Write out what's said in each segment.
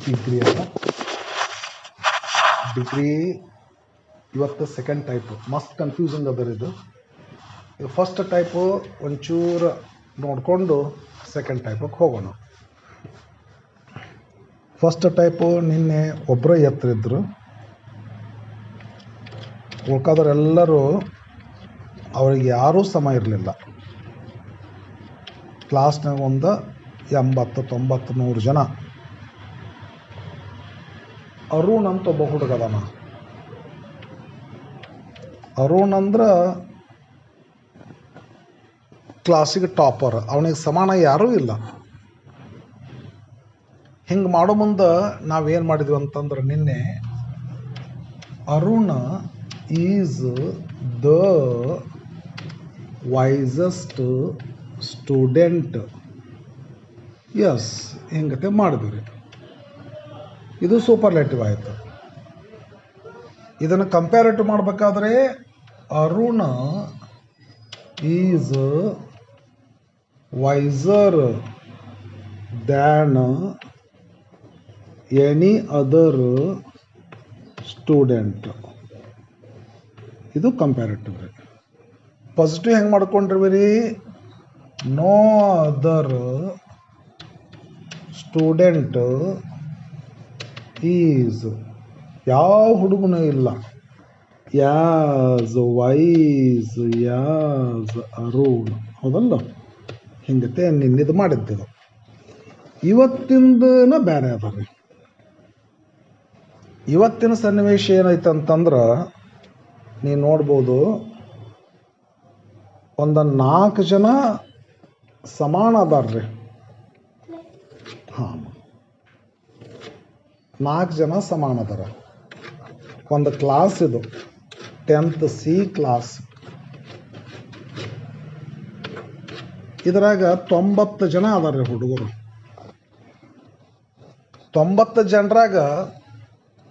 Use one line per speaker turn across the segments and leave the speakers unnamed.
Degree ಅಲ್ಲ, degree ಇವತ್ತು second type, ಮಸ್ತ್ ಕನ್ಫ್ಯೂಸಿಂಗ್ ಅದರ ಇದು. ಫಸ್ಟ್ ಟೈಪು ಒಂಚೂರು ನೋಡಿಕೊಂಡು ಸೆಕೆಂಡ್ ಟೈಪಿಗೆ ಹೋಗೋಣ. ಫಸ್ಟ್ ಟೈಪು ನಿನ್ನೆ ಒಬ್ಬರೇ ಎತ್ತರಿದ್ರು, ಉಳ್ಕಾದವರೆಲ್ಲರೂ ಅವ್ರಿಗೆ ಯಾರೂ ಸಮ ಇರಲಿಲ್ಲ. ಕ್ಲಾಸ್ನಾಗ ಒಂದು 80, 90, 100 ಜನ. ಅರುಣ್ ಅಂತ ಒಬ್ಬ ಹುಡುಗದಾನ. ಅರುಣ್ ಅಂದ್ರೆ ಕ್ಲಾಸಿಗೆ ಟಾಪರ್, ಅವನಿಗೆ ಸಮಾನ ಯಾರೂ ಇಲ್ಲ. ಹಿಂಗೆ ಮಾಡೋ ಮುಂದೆ ನಾವೇನು ಮಾಡಿದ್ವಿ ಅಂತಂದ್ರೆ, ನಿನ್ನೆ Arun is the wisest student. Yes, ಹಿಂಗತೆ ಮಾಡಿದ್ವಿ. ಇದು ಸೂಪರ್ಲೇಟಿವ್ ಆಯಿತು. ಇದನ್ನು ಕಂಪ್ಯಾರೇಟಿವ್ ಮಾಡಬೇಕಾದ್ರೆ Arun is wiser than any other student. ಇದು ಕಂಪ್ಯಾರೇಟಿವ್ ರೀ. ಪಾಸಿಟಿವ್ ಹೆಂಗೆ ಮಾಡ್ಕೊಂಡ್ರಿ ರೀ? ನೋ ಅದರ್ ಸ್ಟೂಡೆಂಟ್ ಈಸ್, ಯಾವ ಹುಡುಗನೂ ಇಲ್ಲ, ಯಾಸ್ ವೈಸ್ ಯಾಸ್ ಅರುಣ್. ಹೌದಲ್ಲ? ಹಿಂಗತೆ ನಿನ್ನಿದು ಮಾಡಿದ್ದು. ಇವತ್ತಿಂದನ ಬೇರೆ ಅದ ರೀ. ಇವತ್ತಿನ ಸನ್ನಿವೇಶ ಏನೈತೆ ಅಂತಂದ್ರೆ, ನೀವು ನೋಡ್ಬೋದು, ಒಂದು 4 ಜನ ಸಮಾನ ಅದಾರ್ರಿ. ಹಾಂ, 4 ಜನ ಸಮಾನ ಅದಾರ. ಒಂದು ಕ್ಲಾಸ್ ಇದು 10th C ಕ್ಲಾಸ್. ಇದ್ರಾಗ 90 ಜನ ಅದಾರ್ರಿ ಹುಡುಗರು. 90 ಜನರಾಗ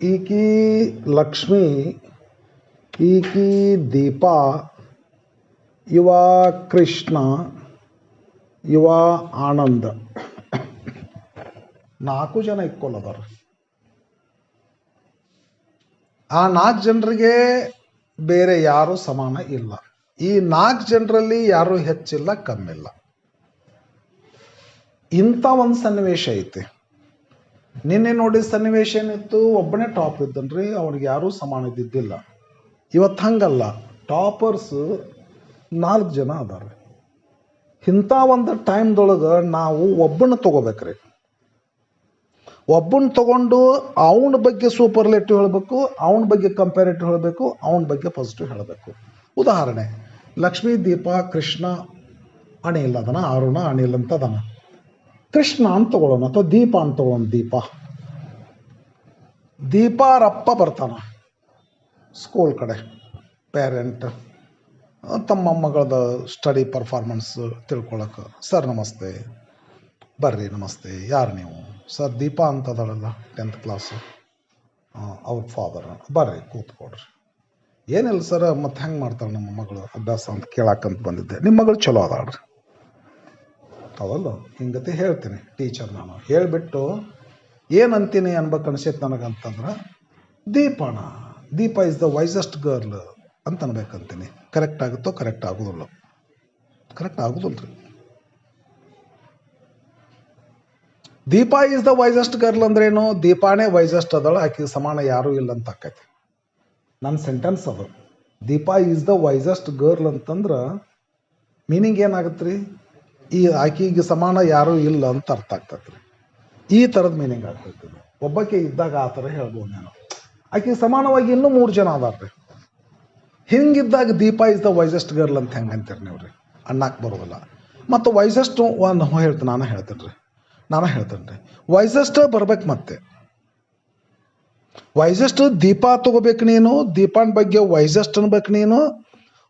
ಈಕಿ ಲಕ್ಷ್ಮಿ, ಈಕಿ ದೀಪಾ, ಇವ ಕೃಷ್ಣ, ಇವ ಆನಂದ. 4 ಜನ ಇಕ್ವಲ್ ಅದಾರ. ಆ 4 ಜನರಿಗೆ ಬೇರೆ ಯಾರು ಸಮಾನ ಇಲ್ಲ. ಈ 4 ಜನರಲ್ಲಿ ಯಾರು ಹೆಚ್ಚಿಲ್ಲ, ಕಮ್ಮಿಲ್ಲ. ಇಂಥ ಒಂದು ಸನ್ನಿವೇಶ ಐತಿ. ನಿನ್ನೆ ನೋಡಿದ ಸನ್ನಿವೇಶ ಏನಿತ್ತು? ಒಬ್ಬನೇ ಟಾಪ್ ಇದ್ದನ್ರಿ, ಅವ್ನಿಗೆ ಯಾರೂ ಸಮಾನ ಇದ್ದಿದ್ದಿಲ್ಲ. ಇವತ್ತು ಹಂಗಲ್ಲ, ಟಾಪರ್ಸ್ 4 ಜನ ಅದಾರ. ಇಂಥ ಒಂದು ಟೈಮ್ದೊಳಗೆ ನಾವು ಒಬ್ಬನ ತಗೋಬೇಕ್ರಿ. ಒಬ್ಬನ ತಗೊಂಡು ಅವನ ಬಗ್ಗೆ ಸೂಪರ್ಲೇಟಿವ್ ಹೇಳಬೇಕು, ಅವನ ಬಗ್ಗೆ ಕಂಪ್ಯಾರೇಟಿವ್ ಹೇಳಬೇಕು, ಅವನ ಬಗ್ಗೆ ಪಾಸಿಟಿವ್ ಹೇಳಬೇಕು. ಉದಾಹರಣೆ, ಲಕ್ಷ್ಮೀ, ದೀಪ, ಕೃಷ್ಣ, ಅನಿಲ್ ಅದನ, ಅರುಣ, ಅನಿಲ್ ಅಂತ ಅದನ. ಕೃಷ್ಣ ಅಂತ ತಗೊಳ್ಳೋಣ, ಅಥವಾ ದೀಪ ಅಂತ ತಗೊಳ್ಳೋಣ. ದೀಪಾರಪ್ಪ ಬರ್ತಾನ ಸ್ಕೂಲ್ ಕಡೆ. ಪೇರೆಂಟ್ ತಮ್ಮ ಮಗಳದ ಸ್ಟಡಿ ಪರ್ಫಾರ್ಮೆನ್ಸ್ ತಿಳ್ಕೊಳಕ್ಕೆ, ಸರ್ ನಮಸ್ತೆ, ಬರ್ರಿ, ನಮಸ್ತೆ, ಯಾರು ನೀವು? ಸರ್ ದೀಪಾ ಅಂತದಳಲ್ಲ 10th ಕ್ಲಾಸು, ಅವ್ರ ಫಾದರ್, ಬರ್ರಿ ಕೂತ್ಕೊಡ್ರಿ. ಏನಿಲ್ಲ ಸರ್, ಮತ್ತೆ ಹೆಂಗೆ ಮಾಡ್ತಾಳೆ ನಮ್ಮ ಮಗಳು ಅಭ್ಯಾಸ ಅಂತ ಕೇಳಕ್ಕಂತ ಬಂದಿದ್ದೆ. ನಿಮ್ಮ ಮಗಳು ಚಲೋ ಅದಾಳ್ರಿ. ಹೌದಲ್ಲ? ಹಿಂಗತಿ ಹೇಳ್ತೀನಿ ಟೀಚರ್. ನಾನು ಹೇಳಿಬಿಟ್ಟು ಏನಂತೀನಿ ಅನ್ಬೇಕು ಅನ್ಸೈತೆ ನನಗಂತಂದ್ರೆ, ದೀಪ ಇಸ್ ದ ವೈಸೆಸ್ಟ್ ಗರ್ಲ್ ಅಂತ ಅನ್ಬೇಕಂತೀನಿ. ಕರೆಕ್ಟ್ ಆಗುತ್ತೋ? ಕರೆಕ್ಟ್ ಆಗೋದಿಲ್ಲ. ಕರೆಕ್ಟ್ ಆಗೋದಿಲ್ಲ ರೀ. Deepa is the wisest girl ಅಂದ್ರೇನು? ದೀಪಾನೇ ವೈಸೆಸ್ಟ್ ಅದಳ, ಆಕೆ ಸಮಾನ ಯಾರೂ ಇಲ್ಲ ಅಂತ ಆಕೈತಿ. ನನ್ನ ಸೆಂಟೆನ್ಸ್ ಅದು. Deepa is the wisest girl ಅಂತಂದ್ರೆ ಮೀನಿಂಗ್ ಏನಾಗುತ್ತೆ ರೀ? ಈ ಆಕೆಗೆ ಸಮಾನ ಯಾರೂ ಇಲ್ಲ ಅಂತ ಅರ್ಥ ಆಗ್ತೈತೆ ರೀ. ಈ ಥರದ ಮೀನಿಂಗ್ ಆಗ್ತೈತಿ. ಒಬ್ಬಕ್ಕೆ ಇದ್ದಾಗ ಆ ಥರ ಹೇಳ್ಬೋದು ನಾನು. ಆಕೆಗೆ ಸಮಾನವಾಗಿ ಇನ್ನೂ 3 ಜನ ಅದಾರ್ರಿ. ಹಿಂಗಿದ್ದಾಗ Deepa is the wisest girl ಅಂತ ಹೆಂಗೆ ಅಂತೀರಿ ನೀವು ರೀ? ಅನ್ನಕ್ಕೆ ಬರೋದಿಲ್ಲ. ಮತ್ತು ವೈಸೆಸ್ಟ್ ಒಂದು ನಾನು ಹೇಳ್ತೇನೆ ರೀ, ವೈಸೆಸ್ಟ್ ಬರ್ಬೇಕು. ಮತ್ತೆ ವೈಸೆಸ್ಟ್ ದೀಪಾ ತಗೋಬೇಕು ನೀನು, ದೀಪಾನ್ ಬಗ್ಗೆ ವೈಸೆಸ್ಟ್ ಅನ್ಬೇಕು ನೀನು.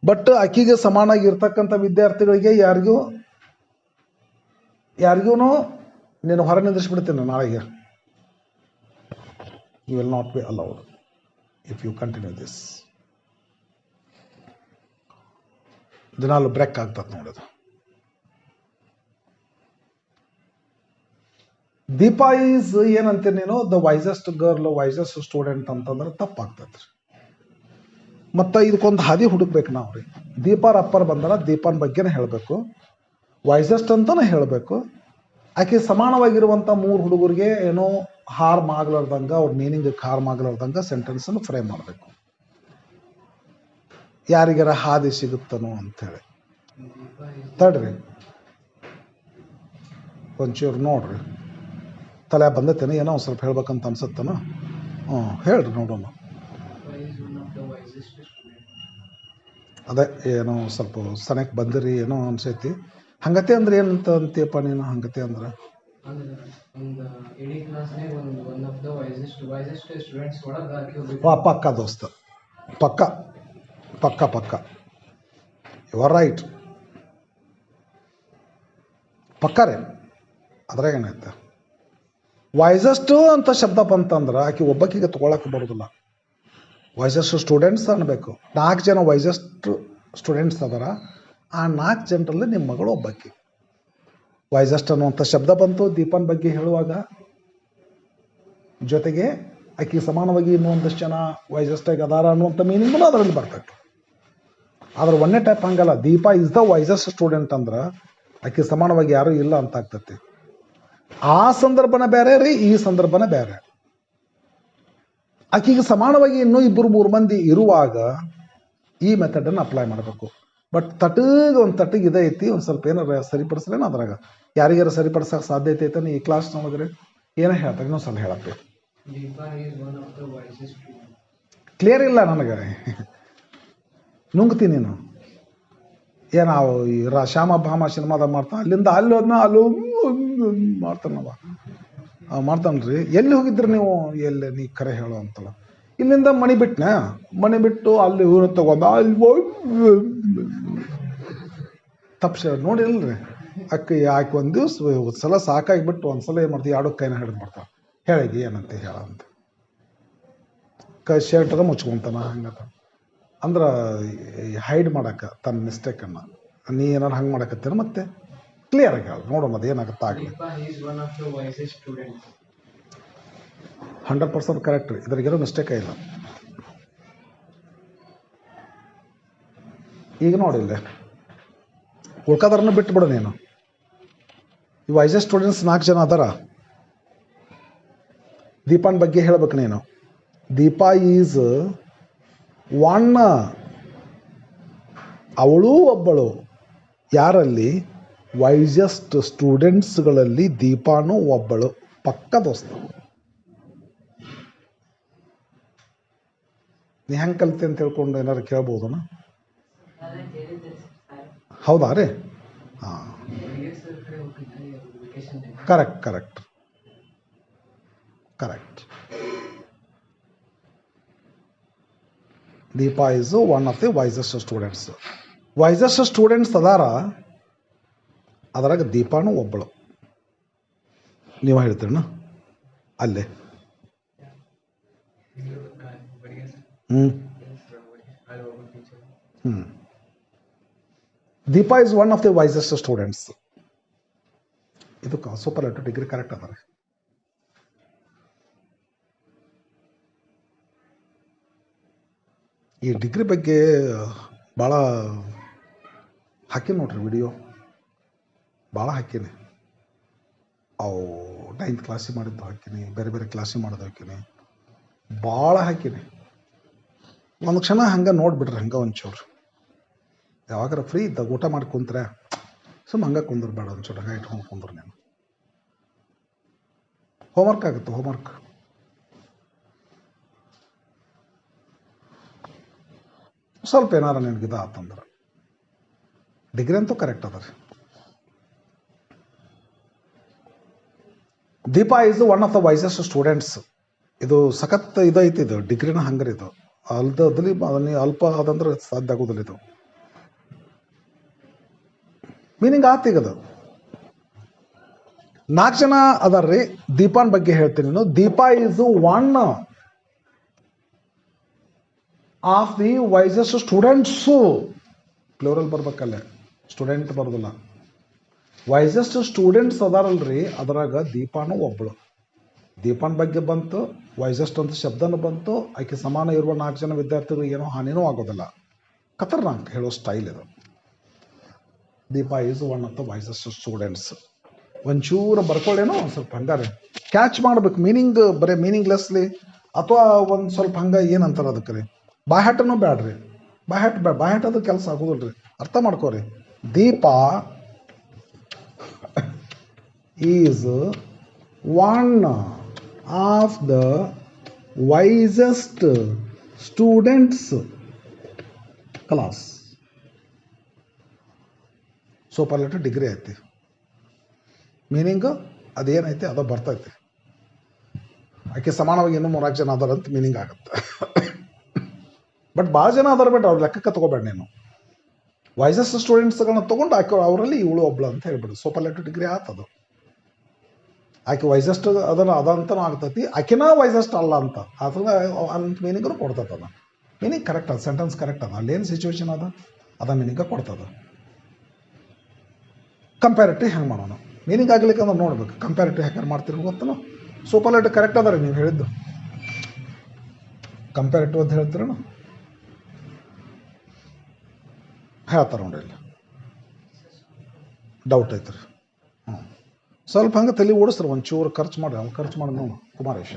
ಬಟ್ ಆಕಿಗೆ ಸಮಾನಾಗಿರ್ತಕ್ಕಂಥ ವಿದ್ಯಾರ್ಥಿಗಳಿಗೆ ಯಾರಿಗೂ ನೀನು ಹೊರ ನಿಂದಿಸ್ಬಿಡ್ತೀನಿ ನಾಳೆಗೆ. You will not be allowed if you continue this. ದಿನಾಲು ಬ್ರೇಕ್ ಆಗ್ತದೆ ನೋಡೋದು. ದೀಪಾ ಈಸ್ ಏನಂತೀನಿ ನೀನು the wisest girl wisest student ಅಂತಂದ್ರೆ ತಪ್ಪಾಗ್ತೈತ್ರಿ. ಮತ್ತು ಇದಕ್ಕೊಂದು ಹಾದಿ ಹುಡುಕ್ಬೇಕು ನಾವು ರೀ. ದೀಪಾರ್ ಅಪ್ಪರ್ ಬಂದ್ರೆ ದೀಪಾನ್ ಬಗ್ಗೆನೇ ಹೇಳಬೇಕು, ವೈಸೆಸ್ಟ್ ಅಂತಲೇ ಹೇಳಬೇಕು. ಆಕೆ ಸಮಾನವಾಗಿರುವಂಥ 3 ಹುಡುಗರಿಗೆ ಏನೋ ಹಾರ್ಮ್ ಆಗ್ಲಾರ್ದಂಗೆ, ಅವ್ರ ಮೀನಿಂಗಕ್ಕೆ ಹಾರ್ಮ್ ಆಗ್ಲಾರ್ದಂಗೆ ಸೆಂಟೆನ್ಸನ್ನು ಫ್ರೇಮ್ ಮಾಡಬೇಕು. ಯಾರಿಗಾರ ಹಾದಿ ಸಿಗುತ್ತನೋ ಅಂಥೇಳಿ. ತಡ್ರಿ ಒಂಚೂರು ನೋಡ್ರಿ, ತಲೆ ಬಂದೈತೇನೆ, ಏನೋ ಒಂದು ಸ್ವಲ್ಪ ಹೇಳ್ಬೇಕಂತ ಅನ್ಸುತ್ತೇನೋ. ಹೇಳ್ರಿ ನೋಡೋಣ. ಅದೇ ಏನೋ ಸ್ವಲ್ಪ ಸನಕ್ಕೆ ಬಂದಿರಿ ಏನೋ ಅನ್ಸೈತಿ. ಹಂಗತೆ ಅಂದ್ರೆ ಏನಂತ ಅಂತೀಯಪ್ಪ ನೀನು? ಹಂಗತೆ ಅಂದ್ರೆ ಪಕ್ಕ ದೋಸ್ತ, ಪಕ್ಕ ಪಕ್ಕ ಪಕ್ಕ ಯು ಆರ್ ರೈಟ್, ಪಕ್ಕ ರೀ. ಅದ್ರಾಗ ಏನೈತೆ, ವೈಸೆಸ್ಟ್ ಅಂತ ಶಬ್ದ ಬಂತಂದ್ರೆ ಆಕೆ ಒಬ್ಬಕ್ಕಿಗೆ ತೊಗೊಳಕ್ಕೆ ಬರೋದಿಲ್ಲ. ವೈಸೆಸ್ಟ್ ಸ್ಟೂಡೆಂಟ್ಸ್ ಅನ್ನಬೇಕು. 4 ಜನ ವೈಸೆಸ್ಟ್ ಸ್ಟೂಡೆಂಟ್ಸ್ ಅದರ, ಆ 4 ಜನರಲ್ಲಿ ನಿಮ್ಮ ಮಗಳು ಒಬ್ಬಾಕಿ. ವೈಸೆಸ್ಟ್ ಅನ್ನುವಂಥ ಶಬ್ದ ಬಂತು ದೀಪನ್ ಬಗ್ಗೆ ಹೇಳುವಾಗ, ಜೊತೆಗೆ ಆಕೆ ಸಮಾನವಾಗಿ ಇನ್ನೊಂದಷ್ಟು ಜನ ವೈಸೆಸ್ಟಾಗಿ ಅದಾರ ಅನ್ನುವಂಥ ಮೀನಿಂಗ್ನು ಅದರಲ್ಲಿ ಬರ್ತೈತೆ. ಆದ್ರೆ ಒಂದೇ ಟೈಪ್ ಹಂಗಲ್ಲ, Deepa is the wisest student ಅಂದ್ರೆ ಆಕೆ ಸಮಾನವಾಗಿ ಯಾರೂ ಇಲ್ಲ ಅಂತ ಆಗ್ತೈತಿ. ಆ ಸಂದರ್ಭನ ಬೇರೆ ರೀ, ಈ ಸಂದರ್ಭನ ಬೇರೆ. ಆಕೆಗೆ ಸಮಾನವಾಗಿ ಇನ್ನೂ 2-3 ಮಂದಿ ಇರುವಾಗ ಈ ಮೆಥಡನ್ನು ಅಪ್ಲೈ ಮಾಡಬೇಕು. ಬಟ್ ಒಂದು ತಟ್ಟಿಗೆ ಇದೇ ಐತಿ, ಒಂದು ಸ್ವಲ್ಪ ಏನಾರ ಸರಿಪಡಿಸ್ರೇನು ಅದ್ರಾಗ ಯಾರಿಗಾರ ಸರಿಪಡಿಸೋಕೆ ಸಾಧ್ಯತೆ ಐತೆ ಈ ಕ್ಲಾಸ್ ನೋಡಿದ್ರೆ ಏನೋ ಹೇಳ್ತಾರೆ. ಇನ್ನೊಂದು ಸಲ ಹೇಳಪ್ಪ. ಕ್ಲಿಯರ್ ಇಲ್ಲ ನನಗೆ, ನುಂಗ್ತೀನಿ ನೀನು. ನಾವು ಈ ಶ್ಯಾಮ ಭಾಮ ಸಿನಿಮಾದಾಗ ಮಾಡ್ತಾನೆ, ಅಲ್ಲಿಂದ ಅಲ್ಲಿ ಹೋದ್ನ ಅಲ್ಲೂ ಮಾಡ್ತಾನವ ಮಾಡ್ತಾನ್ರಿ. ಎಲ್ಲಿ ಹೋಗಿದ್ರಿ ನೀವು? ಎಲ್ಲಿ ನೀ ಕರೆ ಹೇಳೋ ಅಂತಲ್ಲ. ಇಲ್ಲಿಂದ ಮಣಿ ಬಿಟ್ಟು ಅಲ್ಲಿ ಊರು ತಗೊಂಡ ಅಲ್ಲಿ ತಪ್ಸ ನೋಡಿಲ್ರಿ. ಆಕೆ ಒಂದು ದಿವ್ಸ ಸಲ ಸಾಕಾಗಿಬಿಟ್ಟು ಒಂದ್ಸಲ ಏನು ಮಾಡ್ತೀವಿ, 2 ಕೈನ ಹಿಡಿದು ಮಾಡ್ತಾನೆ. ಹೇಳಿಗೆ ಏನಂತ ಹೇಳಂತ ಶರ್ಟದ ಮುಚ್ಕೊಂತಾನ ಹಂಗತ ಅಂದ್ರೆ ಹೈಡ್ ಮಾಡಕ್ಕೆ ತನ್ನ ಮಿಸ್ಟೇಕನ್ನು. ನೀ ಏನಾರು ಹಂಗೆ ಮಾಡಕತ್ತೀರ ಮತ್ತೆ ಕ್ಲಿಯರ್ ಆಗಿ ಹೇಳಿ ನೋಡೋಣ ಅದು ಏನಾಗುತ್ತೆ ಆಗಲಿ. 100% ಕರೆಕ್ಟ್ ರೀ, ಇದ್ರಿಗೇನೋ ಮಿಸ್ಟೇಕೇ ಇಲ್ಲ. ಈಗ ನೋಡಿಲ್ಲ, ಉಳ್ಕೋದ್ರನ್ನ ಬಿಟ್ಟು ನೀನು. ಈ ವೈಸೆಸ್ಟ್ ಸ್ಟೂಡೆಂಟ್ಸ್ 4 ಜನ ಅದಾರ. ದೀಪಾನ್ ಬಗ್ಗೆ ಹೇಳ್ಬೇಕು ನೀನು. ದೀಪಾ ಈಸ್ ಒನ್, ಅವಳು ಒಬ್ಬಳು. ಯಾರಲ್ಲಿ? ವೈಸೆಸ್ಟ್ ಸ್ಟೂಡೆಂಟ್ಸ್ಗಳಲ್ಲಿ ದೀಪಾನು ಒಬ್ಬಳು. ಪಕ್ಕ ದೋಸ್ತ. ನೀ ಹೆಂಗೆ ಕಲಿತೆ ಅಂತ ಹೇಳ್ಕೊಂಡು ಏನಾರು ಕೇಳ್ಬೋದನ? ಹೌದಾ ರೀ? ಹಾಂ, correct correct correct. Deepa is one of the wisest students. Wisest students ಅದಾರ, ಅದರಾಗ ದೀಪಾನು ಒಬ್ಬಳು. ನೀವು ಹೇಳ್ತೀರಣ್ಣ ಅಲ್ಲೇ? Deepa is one of the wisest students. ಇದು ಸೂಪರ್ಲೇಟಿವ್ ಡಿಗ್ರಿ ಕರೆಕ್ಟ್ ಅದ. ಈ ಡಿಗ್ರಿ ಬಗ್ಗೆ ಭಾಳ ಹಾಕಿ ನೋಡ್ರಿ ವಿಡಿಯೋ, ಭಾಳ ಹಾಕೀನಿ. ಅವು 9th ಕ್ಲಾಸಿಗೆ ಮಾಡಿದ್ದು ಹಾಕೀನಿ, ಬೇರೆ ಬೇರೆ ಕ್ಲಾಸಿಗೆ ಮಾಡೋದು ಹಾಕೀನಿ, ಭಾಳ ಹಾಕೀನಿ. ಒಂದು ಕ್ಷಣ ಹಂಗೆ ನೋಡಿಬಿಡ್ರಿ, ಹಂಗೆ ಒಂಚೂರು ಯಾವಾಗಾರ ಫ್ರೀ ಇದ್ದಾಗ ಊಟ ಮಾಡಿ ಕುಂತ್ರೆ ಸುಮ್ಮ ಹಂಗೆ ಕುಂದ್ರು ಬೇಡ, ಒಂಚೂರು ಹಂಗೆ ಇಟ್ಕೊಂಡು ಕುಂದ್ರು. ನೀನು ಹೋಮ್ವರ್ಕ್ ಆಗುತ್ತೆ, ಹೋಮ್ವರ್ಕ್. ಸ್ವಲ್ಪ ಏನಾರ ನಿನಗಿದ ಆತಂದ್ರೆ ಡಿಗ್ರಿ ಅಂತೂ ಕರೆಕ್ಟ್ ಅದ ರೀ. Deepa is one of the wisest students. ಇದು ಸಖತ್ ಇದೈತಿ, ಇದು ಡಿಗ್ರಿನ ಹಂಗ್ರಿ. ಇದು ಅಲ್ದಲ್ಲಿ ಅದನ್ನ ಅಲ್ಪ ಅದಂದ್ರೆ ಸಾಧ್ಯ ಆಗೋದಿಲ್ಲ. ಇದು ಮೀನಿಂಗ್ ಆತೀಗದು. 4 ಜನ ಅದಾರ್ರಿ. ದೀಪಾನ್ ಬಗ್ಗೆ ಹೇಳ್ತೀನಿ ನಾನು. Deepa is one of the wisest students. Plural ಬರ್ಬೇಕಲ್ಲೇ, ಸ್ಟೂಡೆಂಟ್ ಬರೋದಿಲ್ಲ. ವೈಸೆಸ್ಟ್ ಸ್ಟೂಡೆಂಟ್ಸ್ ಅದಾರಲ್ರಿ, ಅದರಾಗ ದೀಪಾನು ಒಬ್ಬಳು. ದೀಪನ್ ಬಗ್ಗೆ ಬಂತು, ವೈಸೆಸ್ಟ್ ಅಂತ ಶಬ್ದನೂ ಬಂತು, ಆಕೆ ಸಮಾನ ಇರುವ 4 ಜನ ವಿದ್ಯಾರ್ಥಿಗಳು ಏನೋ ಹಾನಿನೂ ಆಗೋದಿಲ್ಲ. ಖತರ್ನಾಕ್ ಹೇಳೋ ಸ್ಟೈಲ್ ಇದು. Deepa is one of the wisest students. ಒಂಚೂರು ಬರ್ಕೊಳ್ಳೇನೋ ಒಂದು ಸ್ವಲ್ಪ ಹಂಗಾರೆ ಕ್ಯಾಚ್ ಮಾಡ್ಬೇಕು. ಮೀನಿಂಗ್ ಬರೀ ಮೀನಿಂಗ್ಲೆಸ್ಲಿ ಅಥವಾ ಒಂದು ಸ್ವಲ್ಪ ಹಂಗೆ ಏನಂತಾರೆ ಅದಕ್ಕೆ ರೀ, ಬಾಯ್ಹಾಟನೂ ಬ್ಯಾಡ್ರಿ. ಬಾಯ್ಹಾಟ್ ಅದು ಕೆಲಸ ಆಗೋದಿಲ್ರಿ. ಅರ್ಥ ಮಾಡ್ಕೋರಿ. Deepa is one of the wisest students class. Superlative degree ಐತಿ. ಮೀನಿಂಗು ಅದೇನೈತಿ ಅದು ಬರ್ತೈತಿ. ಆಕೆ ಸಮಾನವಾಗಿ ಇನ್ನೂ 3 ಜನ ಅದಾರ ಅಂತ ಮೀನಿಂಗ್ ಆಗುತ್ತೆ. ಬಟ್ ಭಾಳ ಜನ ಅದಾರ, ಬಟ್ ಅವ್ರ ಲೆಕ್ಕಕ್ಕೆ ತಗೋಬೇಡ ನೀನು. ವೈಸೆಸ್ಟ್ ಸ್ಟೂಡೆಂಟ್ಸ್ಗಳನ್ನ ತೊಗೊಂಡು ಆಕೆ ಅವರಲ್ಲಿ ಇವಳು ಒಬ್ಳು ಅಂತ ಹೇಳ್ಬಿಡು. ಸೂಪರ್ಲೇಟಿವ್ ಡಿಗ್ರಿ ಆತದು. ಆಕೆ ವೈಸೆಸ್ಟ್ ಅದಂತನೂ ಆಗ್ತೈತಿ, ಆಕೆನಾ ವೈಸೆಸ್ಟ್ ಅಲ್ಲ ಅಂತ ಅಂತ ಮೀನಿಂಗ್ರು ಕೊಡ್ತೈತೆ. ಅದ ಮೀನಿಂಗ್ ಕರೆಕ್ಟ್ ಅದ, ಸೆಂಟೆನ್ಸ್ ಕರೆಕ್ಟ್ ಅದ, ಅಲ್ಲೇನು ಸಿಚುವೇಶನ್ ಅದ ಮೀನಿಂಗ ಕೊಡ್ತದ. ಕಂಪ್ಯಾರಿಟಿವ್ ಹೆಂಗೆ ಮಾಡೋಣ? ಮೀನಿಂಗ್ ಆಗ್ಲಿಕ್ಕೆ ಅಂದ್ರೆ ನೋಡ್ಬೇಕು. ಕಂಪ್ಯಾರಿಟಿವ್ ಹೆಂಗೆ ಮಾಡ್ತಿರೋ ಗೊತ್ತನೋ. ಸೂಪರ್ಲೇಟಿವ್ ಕರೆಕ್ಟ್ ಅದ ರೀ ನೀವು ಹೇಳಿದ್ದು. ಕಂಪ್ಯಾರಿಟಿವ್ ಅಂತ ಹೇಳ್ತೀರೇನು? ಹೇಳ್ತಾರೆ ನೋಡ್ರಿ, ಇಲ್ಲಿ ಡೌಟ್ ಐತ್ರಿ. ಸ್ವಲ್ಪ ಹಂಗೆ ತಲೆ ಓಡಿಸ್ತಾರೆ, ಒಂಚೂರು ಖರ್ಚು ಮಾಡಿ. ಅವ್ನು ಖರ್ಚು ಮಾಡಿ ನಾವು ಕುಮಾರೇಶ.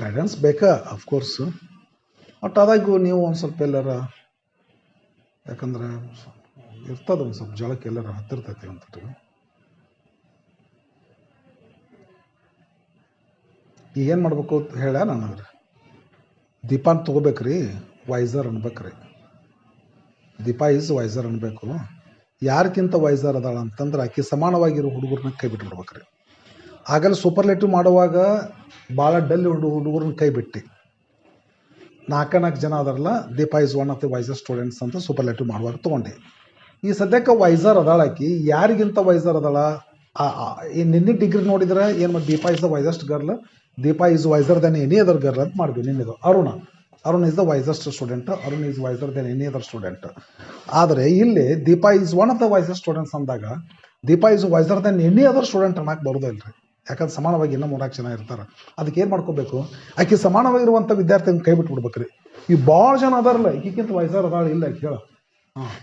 ಗೈಡೆನ್ಸ್ ಬೇಕಾ ಅಫ್ಕೋರ್ಸ್. ಬಟ್ ಆದಾಗೂ ನೀವು ಒಂದು ಸ್ವಲ್ಪ ಎಲ್ಲರ, ಯಾಕಂದ್ರೆ ಇರ್ತದೆ ಒಂದು ಸ್ವಲ್ಪ ಜಳಕ್ಕೆ ಎಲ್ಲರ ಹತ್ತಿರ್ತೈತಿ ಅಂತ. ಈಗ ಏನು ಮಾಡ್ಬೇಕು ಅಂತ ಹೇಳ ನನಗ್ರಿ. ದೀಪಾನ್ ತೊಗೋಬೇಕ್ರಿ, ವೈಸರ್ ಅನ್ಬೇಕ್ರಿ. ದೀಪಾ ಈಸ್ ವೈಸರ್ ಅನ್ಬೇಕು. ಯಾರಿಗಿಂತ ವೈಸರ್ ಅದಾಳ ಅಂತಂದ್ರೆ ಆಕೆ ಸಮಾನವಾಗಿರೋ ಹುಡುಗರನ್ನ ಕೈ ಬಿಟ್ಬಿಡ್ಬೇಕ್ರಿ. ಆಗಲ್ಲ ಸೂಪರ್ಲೇಟಿವ್ ಮಾಡುವಾಗ ಭಾಳ ಡಲ್ ಹುಡುಗರನ್ನ ಕೈ ಬಿಟ್ಟು 4 ಜನ ಅದಾರಲ್ಲ, Deepa is one of the wisest students ಅಂತ ಸೂಪರ್ಲೇಟಿವ್ ಮಾಡುವಾಗ ತೊಗೊಂಡೆ. ಈ ಸದ್ಯಕ್ಕೆ ವೈಸರ್ ಅದಾಳ ಆಕಿ. ಯಾರಿಗಿಂತ ವೈಸರ್ ಅದಾಳ? ನಿನ್ನೆ ಡಿಗ್ರಿ ನೋಡಿದ್ರೆ ಏನು ಮಾಡಿ, Deepa is the wisest girl, Deepa is wiser than any other girl ಅಂತ ಮಾಡಿದ್ವಿ. ನಿನ್ನೆದು Arun is the wisest student, Arun is wiser than any other student. ಆದರೆ ಇಲ್ಲಿ Deepa is one of the wisest students ಅಂದಾಗ Deepa is wiser than any other student ಅನ್ನಕ್ಕೆ ಬರೋದಿಲ್ರಿ. ಯಾಕಂದ್ರೆ ಸಮಾನವಾಗಿ ಇನ್ನೂ 3 ಜನ ಇರ್ತಾರೆ. ಅದಕ್ಕೆ ಏನು ಮಾಡ್ಕೋಬೇಕು? ಆಕೆ ಸಮಾನವಾಗಿರುವಂಥ ವಿದ್ಯಾರ್ಥಿನ ಕೈ ಬಿಟ್ಬಿಡ್ಬೇಕ್ರಿ. ಈ ಭಾಳ ಜನ ಅದಾರಲ್ಲ, ಈಗಿಂತ ವೈಸರ್ ಅದಾಳ ಇಲ್ಲ ಹೇಳ,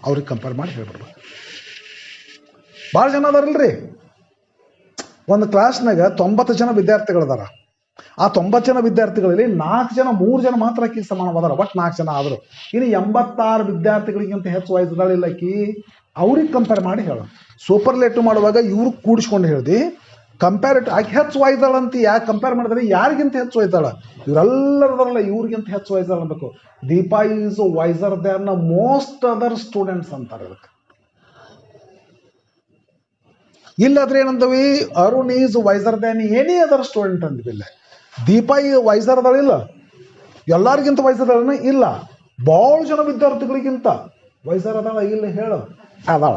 ಅವ್ರಿಗೆ ಕಂಪೇರ್ ಮಾಡಿ ಹೇಳ್ಬಿಡ್ಬೇಕು. ಭಾಳ ಜನ ಅದಾರಲ್ರಿ, ಒಂದು ಕ್ಲಾಸ್ನಾಗ 90 ಜನ ವಿದ್ಯಾರ್ಥಿಗಳದಾರ. ಆ 90 ಜನ ವಿದ್ಯಾರ್ಥಿಗಳಲ್ಲಿ 4 ಜನ 3 ಜನ ಮಾತ್ರ ಆಕಿಗೆ ಸಮಾನವಾದಾರ. ಒಟ್ಟು 4 ಜನ ಆದರು. ಇನ್ನು 86 ವಿದ್ಯಾರ್ಥಿಗಳಿಗಿಂತ ಹೆಚ್ಚು ವಯಸ್ಸದಾಳಿಲ್ಲ ಆಕಿ, ಅವ್ರಿಗೆ ಕಂಪೇರ್ ಮಾಡಿ ಹೇಳ. ಸೂಪರ್ಲೇಟಿವ್ ಮಾಡುವಾಗ ಇವ್ರು ಕೂಡಿಸ್ಕೊಂಡು ಹೇಳ್ದಿ. ಕಂಪ್ಯಾರಿಟಿವ್ ಆಕೆ ಹೆಚ್ಚು ವಯಸ್ಸಾಳಂತ ಯಾಕೆ ಕಂಪೇರ್ ಮಾಡಿದ್ರೆ ಯಾರಿಗಿಂತ ಹೆಚ್ಚು ವಯಸ್ಸಾಳ? ಇವರೆಲ್ಲರದಾರಲ್ಲ, ಇವ್ರಿಗಿಂತ ಹೆಚ್ಚು ವಯಸ್ಸಾಳ ಅನ್ಬೇಕು. Deepa is wiser than most other students ಅಂತಾರೆ ಅದಕ್ಕೆ. ಇಲ್ಲಾದ್ರೆ ಏನಂದವಿ? Arun is wiser than any other student ಅಂದ್ವಿ. ಇಲ್ಲ, ದೀಪಾ ಈ ವೈಸರ್ ಅದಾಳಿಲ್ಲ, ಎಲ್ಲರಿಗಿಂತ ವಯಸ್ಸದಾಳ ಇಲ್ಲ, ಭಾಳ ಜನ ವಿದ್ಯಾರ್ಥಿಗಳಿಗಿಂತ ವಯಸ್ಸರ ಅದಾಳ ಇಲ್ಲ ಹೇಳು? ಅದಾಳ.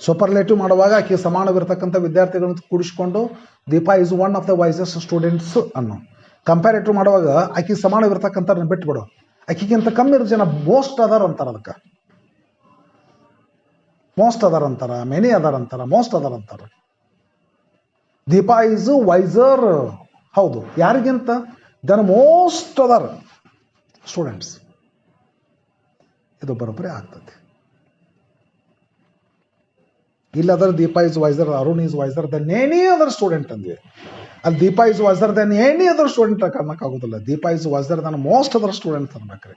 ಸೂಪರ್ಲೇಟಿವ್ ಮಾಡುವಾಗ ಆಕೆ ಸಮಾನವಿರ್ತಕ್ಕಂಥ ವಿದ್ಯಾರ್ಥಿಗಳನ್ನು ಕೂಡಿಸ್ಕೊಂಡು Deepa is one of the wisest students ಅನ್ನೋ. ಕಂಪ್ಯಾರಿಟಿವ್ ಮಾಡುವಾಗ ಆಕೆ ಸಮಾನವಿರ್ತಕ್ಕಂಥ ಬಿಟ್ಬಿಡು, ಆಕೆಗಿಂತ ಕಮ್ಮಿ ಇರೋ ಜನ ಮೋಸ್ಟ್ ಅದಾರ ಅಂತಾರೆ. ಅದಕ್ಕೆ ಮೋಸ್ಟ್ ಅದಾರ ಅಂತಾರ, ಮೆನಿ ಅದಾರ ಅಂತಾರ, ಮೋಸ್ಟ್ ಅದಾರ ಅಂತಾರ. ದೀಪಾ ಈಸ್ ವೈಸರ್, ಹೌದು, ಯಾರಿಗಿಂತ? Than most other students. ಇದು ಬರೋಬ್ಬರಿ ಆಗ್ತದೆ. ಇಲ್ಲದ್ರೆ Deepa is wiser, Arun is wiser than any other student ಅಂದ್ವಿ. ಅಲ್ಲಿ Deepa is wiser than any other student ಅನ್ನೋಕ್ಕಾಗೋದಿಲ್ಲ. Deepa is wiser than most other students ಅನ್ಬೇಕ್ರಿ.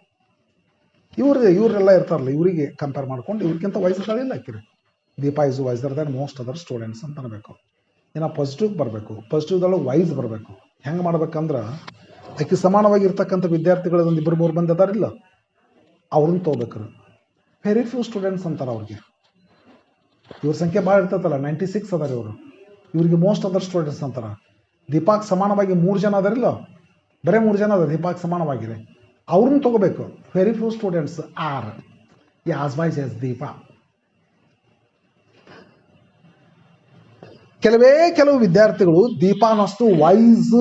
ಇವರೆಲ್ಲ ಇರ್ತಾರಲ್ಲ, ಇವರಿಗೆ ಕಂಪೇರ್ ಮಾಡ್ಕೊಂಡು ಇವ್ರಿಗಿಂತ ವಯಸ್ಸುಗಳಿಲ್ಲ ಹಾಕಿರಿ. Deepa is wiser than most other students ಅಂತ ಅನ್ಬೇಕು. ಇನ್ನು ಪಾಸಿಟಿವ್ ಬರಬೇಕು, ಪಾಸಿಟಿವ್ದೊಳಗೆ ವೈಸ್ ಬರಬೇಕು. ಹೆಂಗೆ ಮಾಡ್ಬೇಕಂದ್ರೆ ಆಕೆ ಸಮಾನವಾಗಿರ್ತಕ್ಕಂಥ ವಿದ್ಯಾರ್ಥಿಗಳು ಒಂದು 2-3 ಮಂದಿ ಅದಾರಿಲ್ಲ, ಅವ್ರನ್ನ ತೊಗೋಬೇಕ್ರಿ. ವೆರಿ ಫ್ಯೂ ಸ್ಟೂಡೆಂಟ್ಸ್ ಅಂತಾರೆ ಅವ್ರಿಗೆ. ಇವ್ರ ಸಂಖ್ಯೆ ಭಾಳ ಇರ್ತೈತಲ್ಲ, 96 ಅದಾರ ಇವರು, ಇವ್ರಿಗೆ ಮೋಸ್ಟ್ ಅದರ್ ಸ್ಟೂಡೆಂಟ್ಸ್ ಅಂತಾರೆ. ದೀಪಾಕ್ ಸಮಾನವಾಗಿ 3 ಜನ ಅದಾರಿಲ್ಲ, ಬರೀ 3 ಜನ ಅದ ದೀಪಾಕ್ಕೆ ಸಮಾನವಾಗಿದೆ, ಅವ್ರನ್ನ ತಗೋಬೇಕು. Very few students are as wise as Deepa. ಕೆಲವು ವಿದ್ಯಾರ್ಥಿಗಳು ದೀಪಾನಷ್ಟು ವೈಸ್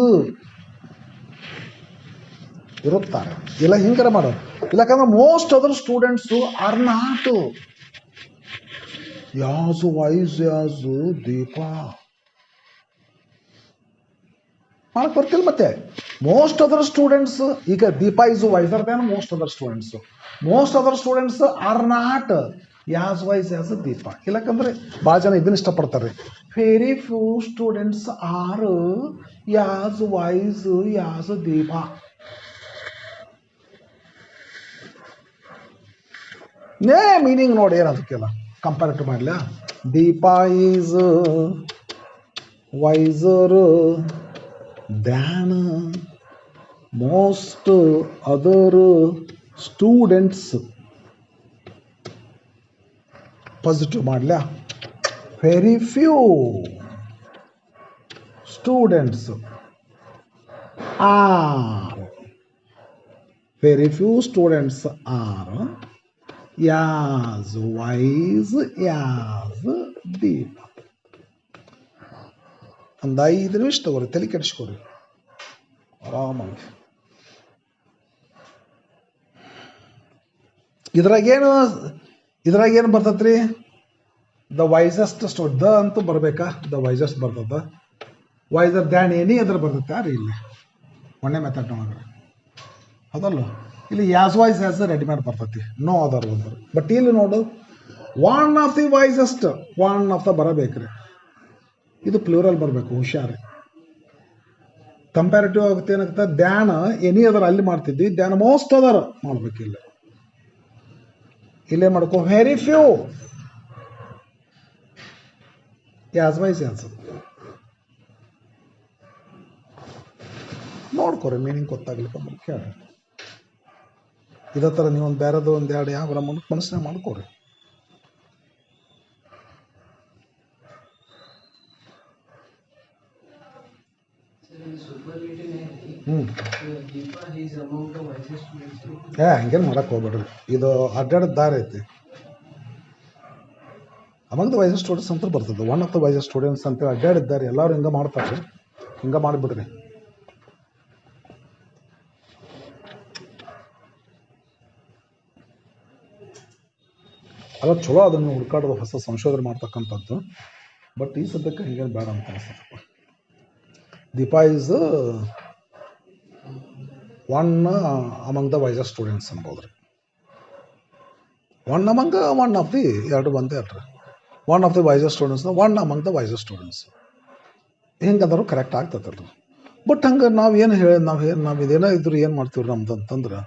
ಇರುತ್ತಾರೆ. ಇಲ್ಲ ಹಿಂಗಾರ ಮಾಡೋದು, ಇಲ್ಲಕಂದ್ರೆ most other students are not as wise as Deepa ಮಾಡಕ್ ಬರ್ತಿಲ್ಲ. ಮತ್ತೆ ಮೋಸ್ಟ್ ಅದರ್ ಸ್ಟೂಡೆಂಟ್ಸ್, ಈಗ Deepa is wiser than most other students. Most other students are not as wise as Deepa. ಇಲ್ಲಕಂದ್ರೆ ಭಾಳ ಜನ ಇದನ್ನ ಇಷ್ಟಪಡ್ತಾರೆ, very few students are as wise as Deepa. Meaning ನೋಡಿ ಏನದಕ್ಕೆಲ್ಲ ಕಂಪ್ಯಾರಿಟಿವ್ ಮಾಡಲ. Deepa is wiser than most other students. Positive ಮಾಡಲ, very few students are, very few students are as wise as Deepa. ಒಂದು 5 ನಿಮಿಷ ತಗೋರಿ, ತಲೆ ಕೆಡಿಸ್ಕೊರಿ ಆರಾಮಾಗಿ. ಇದ್ರಾಗೇನು ಬರ್ತತ್ರಿ, ದ ವೈಸೆಸ್ಟ್ ದ ಅಂತೂ ಬರ್ಬೇಕಾ, ದ ವೈಸೆಸ್ಟ್ ಬರ್ತದ. ವೈಸರ್ ದ್ಯಾನ್ ಎನಿ ಅದ್ರ ಬರ್ತೈತೆ ಯಾರು ಇಲ್ಲಿ ಮೊನ್ನೆ ಮೆಥಡ್ ನೋಡ್ರಿ, ಅದಲ್ಲ. ಇಲ್ಲಿ ಯಾಸ್ ವೈಸ್ ಯಾಸ್ ರೆಡಿಮೇಡ್ ಬರ್ತೈತಿ, ನೋ ಅದರ್ ಬಂದ್ರೆ. ಬಟ್ ಇಲ್ಲಿ ನೋಡು, one of the wisest, one of the ಬರಬೇಕ್ರಿ. ಇದು ಪ್ಲೂರಲ್ ಬರಬೇಕು, ಹುಷಾರಿ. ಕಂಪ್ಯಾರಿಟಿವ್ ಆಗುತ್ತೆ ಏನಾಗುತ್ತೆ, ದ್ಯಾನ್ ಎನಿ ಅದರ್ ಅಲ್ಲಿ ಮಾಡ್ತಿದ್ವಿ, ದ್ಯಾನ್ ಮೋಸ್ಟ್ ಅದರ್ ಮಾಡ್ಬೇಕು. ಇಲ್ಲೇ ಮಾಡ್ಕೋ, very few as wise as. ನೋಡ್ಕೊರಿ ಮೀನಿಂಗ್ ಗೊತ್ತಾಗ್ಲಿಕ್ಕೆ ಕೇಳ್ರಿ. ಇದೇ ಥರ ನೀವೊಂದು ಬೇರೆದು ಒಂದು ಎರಡು ಯಾವ ಮನಸ್ಸಿನಾಗ ಮಾಡ್ಕೊರಿ. ಹಂಗೇನು ಮಾಡಕ್ಕೆ ಹೋಗ್ಬೇಡ್ರಿ, ಇದು ಅಡ್ಡಾಡದ ದಾರಿ ಐತಿ. ಅಮಂಗ್ ದ ವೈಸೆಸ್ಟ್ ಸ್ಟೂಡೆಂಟ್ಸ್ ಅಂತ ಬರ್ತದೆ, one of the wisest students ಅಂತೇಳಿ ಅಡ್ಡಾಡಿದ್ದಾರೆ. ಎಲ್ಲರೂ ಹಿಂಗೆ ಮಾಡ್ತಾರೆ, ಹಿಂಗೆ ಮಾಡಿಬಿಡ್ರಿ. ಅಲ್ಲ ಚಲೋ ಅದನ್ನು ಹುಡ್ಕಾಡೋದು, ಹೊಸ ಸಂಶೋಧನೆ ಮಾಡ್ತಕ್ಕಂಥದ್ದು. ಬಟ್ ಈ ಸದ್ಯಕ್ಕೆ ಹಿಂಗೇನು ಬೇಡ ಅಂತ ಅನಿಸ್ತಪ್ಪ. Deepa is one among the wisest students ಅನ್ಬೋದು ರೀ. One among one of the, ಎರಡು ಬಂದೇ ಅಲ್ರಿ. One of the wisest students, one among the wisest students. ಹಿಂಗಂದ್ರೂ ಕರೆಕ್ಟ್ ಆಗ್ತದಲ್ರಿ. ಬಟ್ ಹಂಗೆ ನಾವು ಇದೇನೋ ಇದ್ರು ಏನು ಮಾಡ್ತೀವಿ ನಮ್ದು ಅಂತಂದ್ರೆ,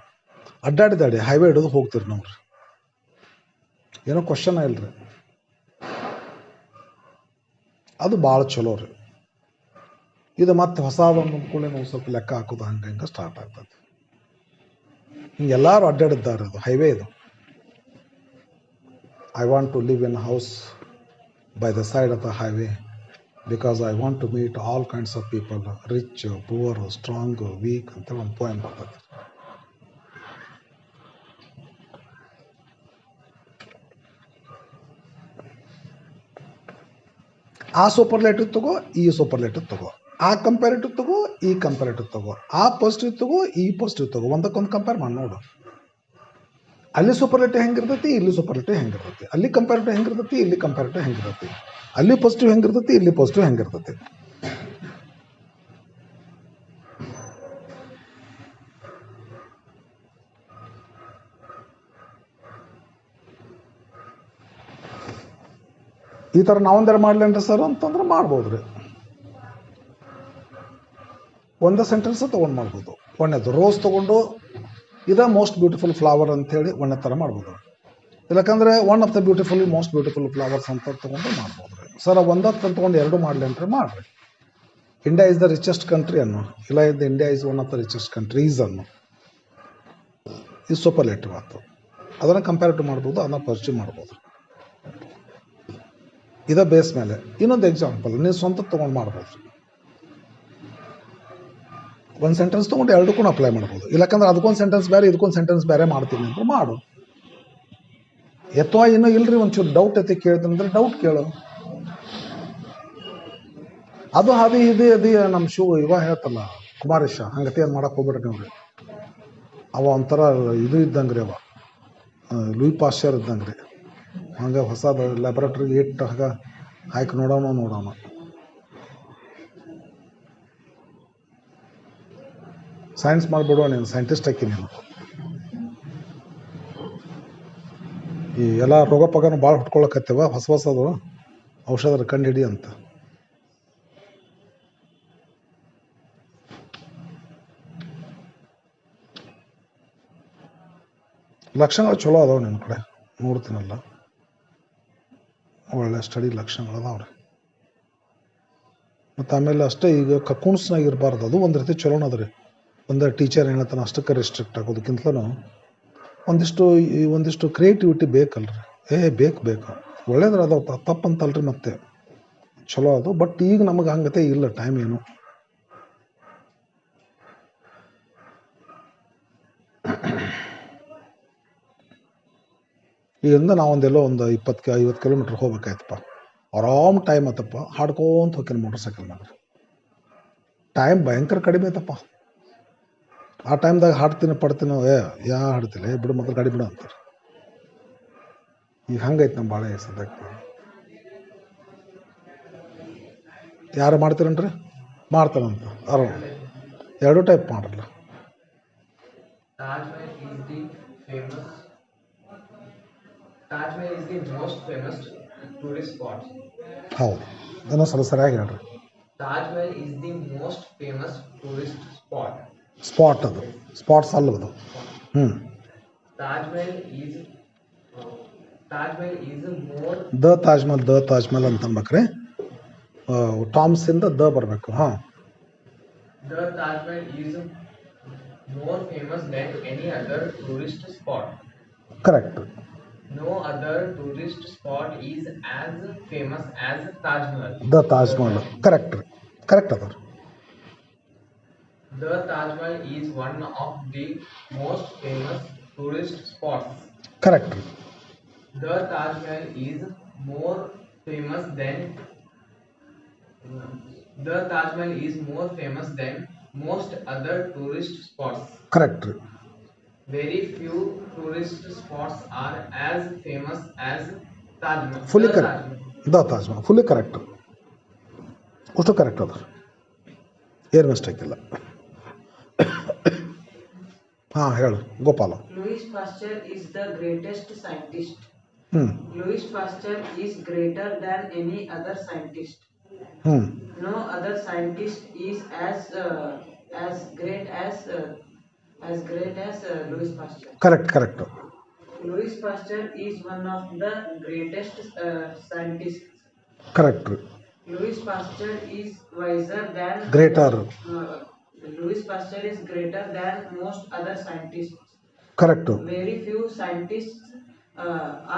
ಅಡ್ಡಾಡಿ ಹೈವೇ ಹಿಡಿದು ಹೋಗ್ತೀವಿ ನಾವು ರೀ. ಏನೋ ಕ್ವಶನ್ ಇಲ್ರಿ, ಅದು ಭಾಳ ಚಲೋ ರೀ. ಇದು ಮತ್ತೆ ಹೊಸದೊಂದು ಅಂದ್ಕೊಳ್ಳಿ, ನಾವು ಸ್ವಲ್ಪ ಲೆಕ್ಕ ಹಾಕೋದು ಹಂಗೆ ಸ್ಟಾರ್ಟ್ ಆಗ್ತದೆ. ಹಿಂಗೆಲ್ಲರೂ ಅಡ್ಡಾಡಿದ್ದಾರೆ, ಅದು ಹೈವೇ ಇದು. I want to live in house by the side of the highway because I want to meet all kinds of people, rich, poor, strong, weak ಅಂತೇಳಿ ಒಂದು ಪೋಯಮ್ ಬರ್ತದೆ. ಆ ಸೂಪರ್ಲೇಟಿವ್ ತಗೋ, ಈ ಸೂಪರ್ಲೇಟಿವ್ ತಗೋ, ಆ ಕಂಪ್ಯಾರಿಟಿವ್ ತಗೋ, ಈ ಕಂಪ್ಯಾರಿಟಿವ್ ತಗೋ, ಆ ಪಾಸಿಟಿವ್ ತಗೋ, ಈ ಪಾಸಿಟಿವ್ ತಗೋ, ಒಂದಕ್ಕೊಂದು ಕಂಪೇರ್ ಮಾಡಿ ನೋಡು. ಅಲ್ಲಿ ಸೂಪರ್ಲೇಟಿವ್ ಹೆಂಗಿರ್ತೈತಿ, ಇಲ್ಲಿ ಸೂಪರ್ಲೇಟಿವ್ ಹೆಂಗಿರ್ತೈತಿ, ಅಲ್ಲಿ ಕಂಪ್ಯಾರಿಟಿವ್ ಹೆಂಗಿರ್ತೈತಿ, ಇಲ್ಲಿ ಕಂಪ್ಯಾರಿಟಿವ್ ಹೆಂಗಿರ್ತೈತಿ, ಅಲ್ಲಿ ಪಾಸಿಟಿವ್ ಹೆಂಗಿರ್ತೈತಿ, ಇಲ್ಲಿ ಪಾಸಿಟಿವ್ ಹೆಂಗಿರ್ತೈತಿ. ಈ ಥರ ನಾವೊಂದಾರು ಮಾಡ್ಲೇನ್ರಿ ಸರ್ ಅಂತಂದ್ರೆ ಮಾಡ್ಬೋದು ರೀ. ಒಂದೇ ಸೆಂಟೆನ್ಸ್ ತೊಗೊಂಡು ಮಾಡ್ಬೋದು. ಒಂದೇದು ರೋಸ್ ತೊಗೊಂಡು ಇದೇ ಮೋಸ್ಟ್ ಬ್ಯೂಟಿಫುಲ್ ಫ್ಲವರ್ ಅಂಥೇಳಿ ಒಂದೇ ಥರ ಮಾಡ್ಬೋದು. ಇಲ್ಲಕಂದ್ರೆ one of the most beautiful flowers ಅಂತ ತೊಗೊಂಡು ಮಾಡ್ಬೋದು ರೀ. ಸರ್ ಒಂದತ್ತು ತೊಗೊಂಡು ಎರಡು ಮಾಡ್ಲೇನ್ರಿ, ಮಾಡಿರಿ. India is the richest country ಅನ್ನೋ, ಇಲ್ಲ India is one of the richest countries ಅನ್ನೋ, ಇದು ಸೂಪರ್ಲೇಟಿವ್ ಆಯ್ತು. ಅದನ್ನು ಕಂಪ್ಯಾರಿಟಿವ್ ಮಾಡ್ಬೋದು, ಅದನ್ನು ಪಾಸಿಟಿವ್ ಮಾಡ್ಬೋದು. ಇದೇ ಬೇಸ್ ಮೇಲೆ ಇನ್ನೊಂದು ಎಕ್ಸಾಂಪಲ್ ನೀವು ಸ್ವಂತ ತೊಗೊಂಡು ಮಾಡ್ಬೋದು. ಒಂದು ಸೆಂಟೆನ್ಸ್ ತೊಗೊಂಡು ಎರಡಕ್ಕೂ ಅಪ್ಲೈ ಮಾಡ್ಬೋದು. ಇಲ್ಲಕಂದ್ರೆ ಅದಕ್ಕೊಂದು ಸೆಂಟೆನ್ಸ್ ಬೇರೆ ಇದಕ್ಕೊಂದು ಸೆಂಟೆನ್ಸ್ ಬೇರೆ ಮಾಡ್ತೀನಿ ಅಂದ್ರೆ ಮಾಡು. ಅಥವಾ ಇನ್ನೂ ಇಲ್ರಿ ಒಂಚೂರು ಡೌಟ್ ಐತಿ ಕೇಳ್ತೀನಿ ಅಂದ್ರೆ ಡೌಟ್ ಕೇಳು. ಅದು ಅದು ಇದು ನಮ್ಮ ಇವ ಹೇಳ್ತಲ್ಲ ಕುಮಾರೇಶ, ಹಂಗತಿ ಅದು ಮಾಡಕ್ಕೆ ಹೋಗ್ಬಿಡ್ರಿ ನೀವು. ಅವ ಒಂಥರ ಇದು ಇದ್ದಂಗೆ ರೀ, ಅವ ಲೂಯಿ ಪಾಶ್ಚರ್ ಇದ್ದಂಗೆ ರೀ. ಹಂಗೆ ಹೊಸದು ಲ್ಯಾಬ್ರೇಟ್ರಿಗೆ ಇಟ್ಟು ಹಾಕಿ ನೋಡೋಣ. ಸೈನ್ಸ್ ಮಾಡಿಬಿಡುವ, ನೀನು ಸೈಂಟಿಸ್ಟ್ ಹಾಕಿ. ನೀನು ಈ ಎಲ್ಲ ರೋಗ ಪಗನ ಭಾಳ ಹುಟ್ಕೊಳಕತ್ತೇವ, ಹೊಸದು ಔಷಧ ಕಂಡು ಹಿಡಿ ಅಂತ. ಲಕ್ಷಣಗಳು ಚಲೋ ಅದಾವ ನಿಮ್ಮ ಕಡೆ, ನೋಡ್ತೀನಲ್ಲ ಒಳ್ಳೆ ಸ್ಟಡಿ ಲಕ್ಷಣಗಳು ಅದಾವ್ರಿ. ಮತ್ತು ಆಮೇಲೆ ಅಷ್ಟೇ, ಈಗ ಕಕ್ಕುಣ್ಸ್ನಾಗ ಇರಬಾರ್ದು, ಅದು ಒಂದು ರೀತಿ ಚಲೋನ ಅದ ರೀ. ಒಂದು ಟೀಚರ್ ಹೇಳ್ತಾನೆ ಅಷ್ಟಕ್ಕೆ ರಿಸ್ಟ್ರಿಕ್ಟ್ ಆಗೋದಕ್ಕಿಂತಲೂ ಒಂದಿಷ್ಟು ಕ್ರಿಯೇಟಿವಿಟಿ ಬೇಕಲ್ರಿ. ಬೇಕು ಒಳ್ಳೇದ್ರ ಅದಾವ, ತಪ್ಪಂತಲ್ರಿ, ಮತ್ತೆ ಚಲೋ ಅದು. ಬಟ್ ಈಗ ನಮಗೆ ಹಂಗತೆ ಇಲ್ಲ, ಟೈಮ್ ಏನು. ಈಗಿಂದ ನಾವೊಂದೆಲ್ಲೋ ಒಂದು 20-50 ಕಿಲೋಮೀಟ್ರ್ ಹೋಗ್ಬೇಕಾಯ್ತಪ್ಪ, ಆರಾಮ್ ಟೈಮ್ ಆತಪ್ಪ, ಹಾಡ್ಕೊಂತ ಹೋಗ್ತೀನಿ ಮೋಟರ್ ಸೈಕಲ್ ಮೇಲೆ. ಟೈಮ್ ಭಯಂಕರ ಕಡಿಮೆ ಐತಪ್ಪ. ಆ ಟೈಮ್ದಾಗ ಹಾಡ್ತೀನಿ ಪಡ್ತೀನೋ, ಹಾಡ್ತಿಲ್ಲ, ಬಿಡು ಮೊದಲು ಗಾಡಿ ಬಿಡು ಅಂತಾರೆ. ಈಗ ಹಂಗೈತೆ ನಮ್ಮ ಭಾಳ ಸದ್ಯಕ್ಕೆ. ಯಾರು ಮಾಡ್ತೀರನ್ರಿ? ಮಾಡ್ತಾರಂತ ಆರಾಮ್. ಎರಡು ಟೈಪ್ ಮಾಡ್ರಲ್ಲ. ಹೌದು, ಇನ್ನೊಂದು ಸಲ ಸರಿಯಾಗಿ ಹೇಳ್ರಿ. ಸ್ಪಾಟ್ ಅದು, ಸ್ಪಾಟ್ಸ್ ಅಲ್ಲದು. ದ ತಾಜ್ ಮಹಲ್ ಅಂತ ಅನ್ಬೇಕ್ರಿ. ಟಾಮ್ಸ್ ಇಂದ ದ ಬರಬೇಕು. ಹಾಂ, correct. The Taj Mahal correct ರೀ, ಕರೆಕ್ಟ್ ಅದ ರೀ. ಕರೆಕ್ಟ್ ರೀ. ಕರೆಕ್ಟ್ ರೀ. Fully correct. The Taj Mahal fully correct, ಅಷ್ಟು ಕರೆಕ್ಟ್ ಅದ, ಏನು ಮಿಸ್ಟೇಕ್ ಇಲ್ಲ. ಹಾಂ, ಹೇಳು Gopala.
Louis Pasteur is the greatest scientist. Louis Pasteur is greater than any other scientist. No other scientist is as great as Louis Pasteur.
Correct.
Louis Pasteur is one of the greatest scientists.
Correct.
Louis Pasteur is wiser than
greater.
Louis Pasteur is greater than most other scientists.
Correct.
Very few scientists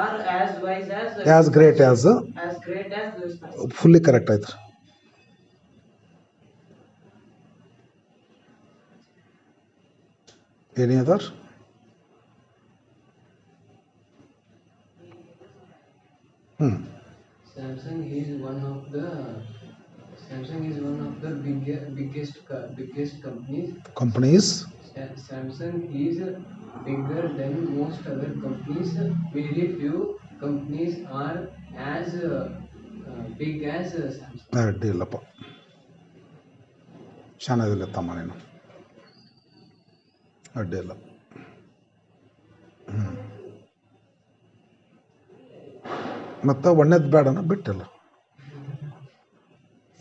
are as wise
as great as
Louis Pasteur.
Fully correct ಆಯ್ತು. Any other?
Samsung is one of the biggest companies. Samsung is bigger than most other companies. Very few companies are as big as Samsung.
ಅಡ್ಡಿಲ್ಲಪ್ಪ, ಚೆನ್ನಾಗಿಲ್ಲ ತಮ್ಮ, ನೀನು ಅಡ್ಡಿಲ್ಲ. ಮತ್ತೆ ಒಣ್ಣೆದು ಬೇಡನ ಬಿಟ್ಟಿಲ್ಲ.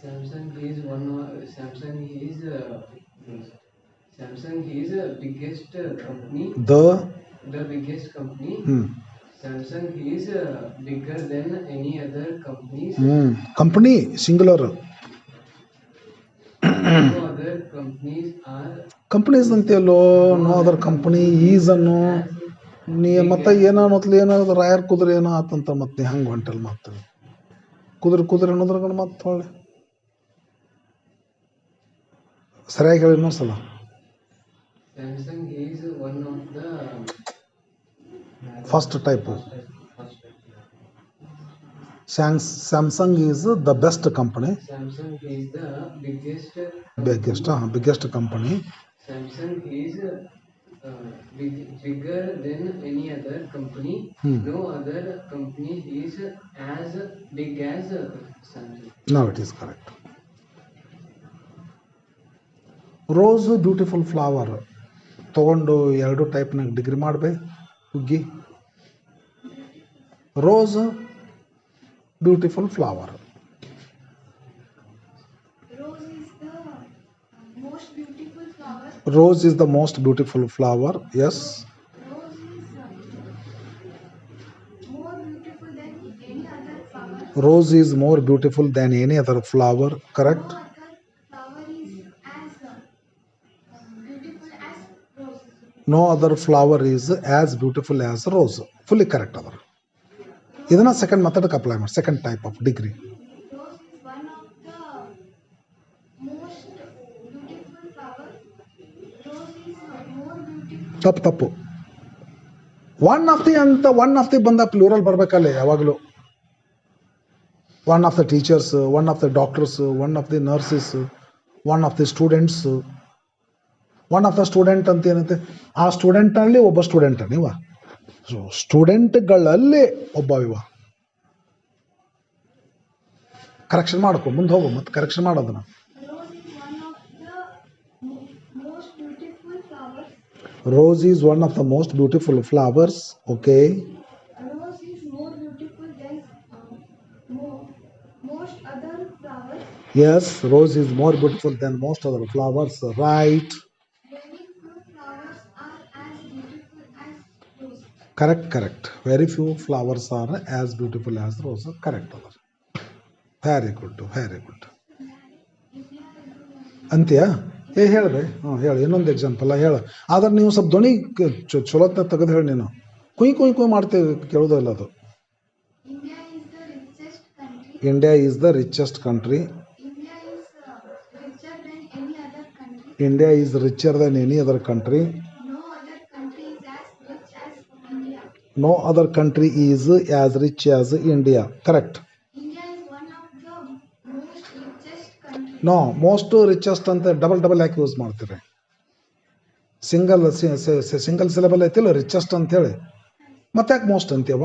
Samsung is biggest company. The biggest company. Samsung is bigger than any other companies.
Company singular.
No other companies are.
Companies ಅಂತೆಲ್ಲೋ, no other company is ಅನ್ನೋ ನೀ ಮತ್ತೆ ಏನಾನತ್ಲಿ, ಏನಾದ್ರು ರಾಯರ್ ಕುದುರೆ ಏನೋ ಆತಂತ ಮತ್ತೆ ಹಂಗೆ ಹೊಂಟಲ್ ಮಾಡ್ತಾರೆ. ಕುದುರೆ ಅನ್ನೋದ್ರಾಗ ಮತ್ತೆ ಹೊಳ್ಳೆ ಸರಿಯಾಗಿ ಹೇಳಿ ಇನ್ನೊಂದ್ಸಲ.
Samsung is one of the
first type. Samsung is the best company.
Samsung is the
biggest company.
Samsung is bigger than any other company. No other company is as big as Samsung.
Now it is correct. Rose beautiful flower ತೊಗೊಂಡು 2 ಟೈಪ್ನಾಗ degree ಮಾಡಬೇಕು ಹುಗ್ಗಿ. Rose beautiful flower. Rose is the most beautiful flower. Yes. Rose is more beautiful than any other flower. Correct. No other flower is as beautiful as rose. Fully correct. Other. ಇದನ್ನ second ಮೆಥಡ್ಗೆ apply ಮಾಡಿ. Second type of degree. ತಪ್ಪು. One of the ಬಂದ plural ಬರ್ಬೇಕಲ್ಲ ಯಾವಾಗಲೂ. One of the teachers, one of the doctors, one of the nurses, one of the students. One of the student ಅಂತ ಏನಂತೆ, ಆ ಸ್ಟೂಡೆಂಟಲ್ಲಿ ಒಬ್ಬ ಸ್ಟೂಡೆಂಟ್ ನೀವ. ಸೊ ಸ್ಟೂಡೆಂಟ್ಗಳಲ್ಲಿ ಒಬ್ಬ ಇವ. ಕರೆಕ್ಷನ್ ಮಾಡ್ಕೊ, ಮುಂದೆ ಹೋಗು ಮತ್ತೆ ಕರೆಕ್ಷನ್ ಮಾಡೋದನ್ನ. Rose is one of the most beautiful flowers. Okay.
Rose is more beautiful than most other flowers.
Yes, rose is more beautiful than most other flowers. Right.
Very few flowers are as beautiful as rose.
Correct. Very few flowers are as beautiful as rose. Correct. Very good. ಅಂತ್ಯಾ? ಹೇಳಿದೆ. ಹೇಳಿ ಇನ್ನೊಂದು example ಹೇಳು. ಆದ್ರೆ ನೀವು ಸ್ವಲ್ಪ ಧ್ವನಿ ಚಲೋತ್ನ ತೆಗೆದು ಹೇಳಿ. ನೀನು ಕುಯ್ ಮಾಡ್ತೇವೆ, ಕೇಳೋದಿಲ್ಲ ಅದು. India is the richest country. India is richer than any other country. No other country is as rich as India. Correct. No most richest ಅಂತ ಡಬಲ್ ಯಾಕೆ ಯೂಸ್ ಮಾಡ್ತೀರಿ? ಸಿಂಗಲ್ ಸಿಲೆಬಲ್ ಐತಿಲ್ಲ ರಿಚೆಸ್ಟ್ ಅಂತ ಹೇಳಿ, ಮತ್ತೆ ಯಾಕೆ ಮೋಸ್ಟ್ ಅಂತೀವ?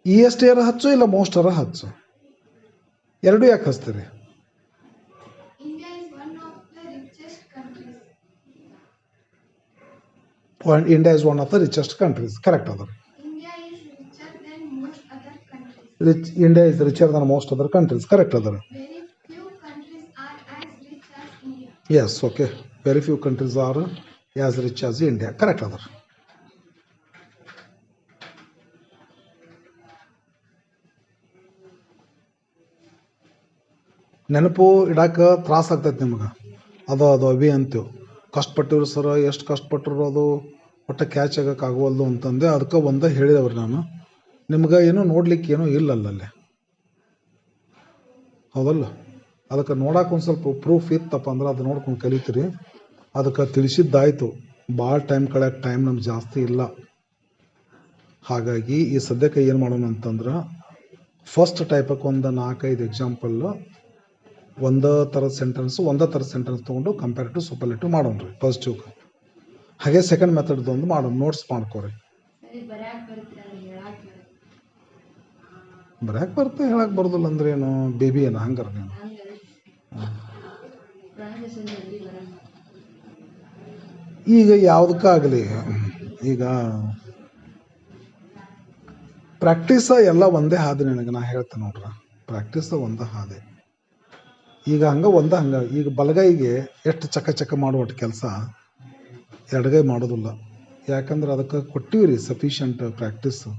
EST ಹಚ್ಚು ಇಲ್ಲ ಮೋಸ್ಟರ ಹಚ್ಚು, ಎರಡು ಯಾಕೆ ಹಚ್ತೀರಿ? India is one of the richest countries. Correct. ಅದರ India is richer than most other countries. Correct. Other.
Very few countries are as rich as India.
Yes. Okay. Very few countries are as rich as India. Correct. Other. ನೆನಪು ಇಡಾಕ ತ್ರಾಸ ಆಗ್ತೈತೆ ನಿಮ್ಗೆ. ಅದು ಅಭಿ ಅಂತೀವಿ. ಕಷ್ಟಪಟ್ಟಿರು ಸರ, ಎಷ್ಟು ಕಷ್ಟಪಟ್ಟರು ಅದು ಒಟ್ಟು ಕ್ಯಾಚ್ ಆಗಕ್ಕೆ ಆಗವಲ್ದು ಅಂತಂದೆ. ಅದಕ್ಕೆ ಒಂದೇ ಹೇಳಿದವ್ರಿ ನಾನು. ನಿಮ್ಗೆ ಏನೋ ನೋಡ್ಲಿಕ್ಕೆ ಏನೋ ಇಲ್ಲಲ್ಲೇ, ಹೌದಲ್ಲ? ಅದಕ್ಕೆ ನೋಡಕ್ಕೆ ಒಂದು ಸ್ವಲ್ಪ ಪ್ರೂಫ್ ಇತ್ತಪ್ಪ ಅಂದ್ರೆ ಅದು ನೋಡ್ಕೊಂಡು ಕಲಿತೀರಿ. ಅದಕ್ಕೆ ತಿಳಿಸಿದ್ದಾಯ್ತು. ಭಾಳ ಟೈಮ್ ಕಳೆಯೋಕೆ ಟೈಮ್ ನಮ್ಗೆ ಜಾಸ್ತಿ ಇಲ್ಲ. ಹಾಗಾಗಿ ಈ ಸದ್ಯಕ್ಕೆ ಏನು ಮಾಡೋಣ ಅಂತಂದ್ರೆ, ಫಸ್ಟ್ ಟೈಪಕ್ಕೆ ಒಂದು 4-5 ಎಕ್ಸಾಂಪಲ್ಲು, ಒಂದೇ ಥರದ ಸೆಂಟೆನ್ಸ್ ತೊಗೊಂಡು ಕಂಪ್ಯಾರಿಟಿವ್ ಸೂಪರ್ಲೇಟಿವ್ ಮಾಡೋಣ್ರಿ ಪಾಸಿಟಿವ್. ಹಾಗೆ ಸೆಕೆಂಡ್ ಮೆಥಡ್ದೊಂದು ಮಾಡೋಣ, ನೋಟ್ಸ್ ಮಾಡ್ಕೊರಿ. ಬರೆಯಕ್ಕೆ ಬರುತ್ತೆ, ಹೇಳಕ್ಕೆ ಬರೋದಿಲ್ಲ ಅಂದ್ರೆ ಏನು ಬೇಬಿ ಏನು ಹಂಗಾರ ನೀನು? ಈಗ ಯಾವುದಕ್ಕಾಗಲಿ, ಈಗ ಪ್ರಾಕ್ಟೀಸ ಎಲ್ಲ ಒಂದೇ ಹಾದಿ. ನನಗೆ ನಾ ಹೇಳ್ತೇನೆ ನೋಡ್ರ, ಪ್ರಾಕ್ಟೀಸ ಒಂದೇ ಹಾದಿ. ಈಗ ಈಗ ಬಲಗೈಗೆ ಎಷ್ಟು ಚಕ ಮಾಡುವಟ್ಟು ಕೆಲಸ ಎಡಗೈ ಮಾಡೋದಿಲ್ಲ. ಯಾಕಂದ್ರೆ ಅದಕ್ಕೆ ಕೊಟ್ಟಿವ್ರಿ ಸಫಿಷಿಯಂಟ್ ಪ್ರಾಕ್ಟೀಸು.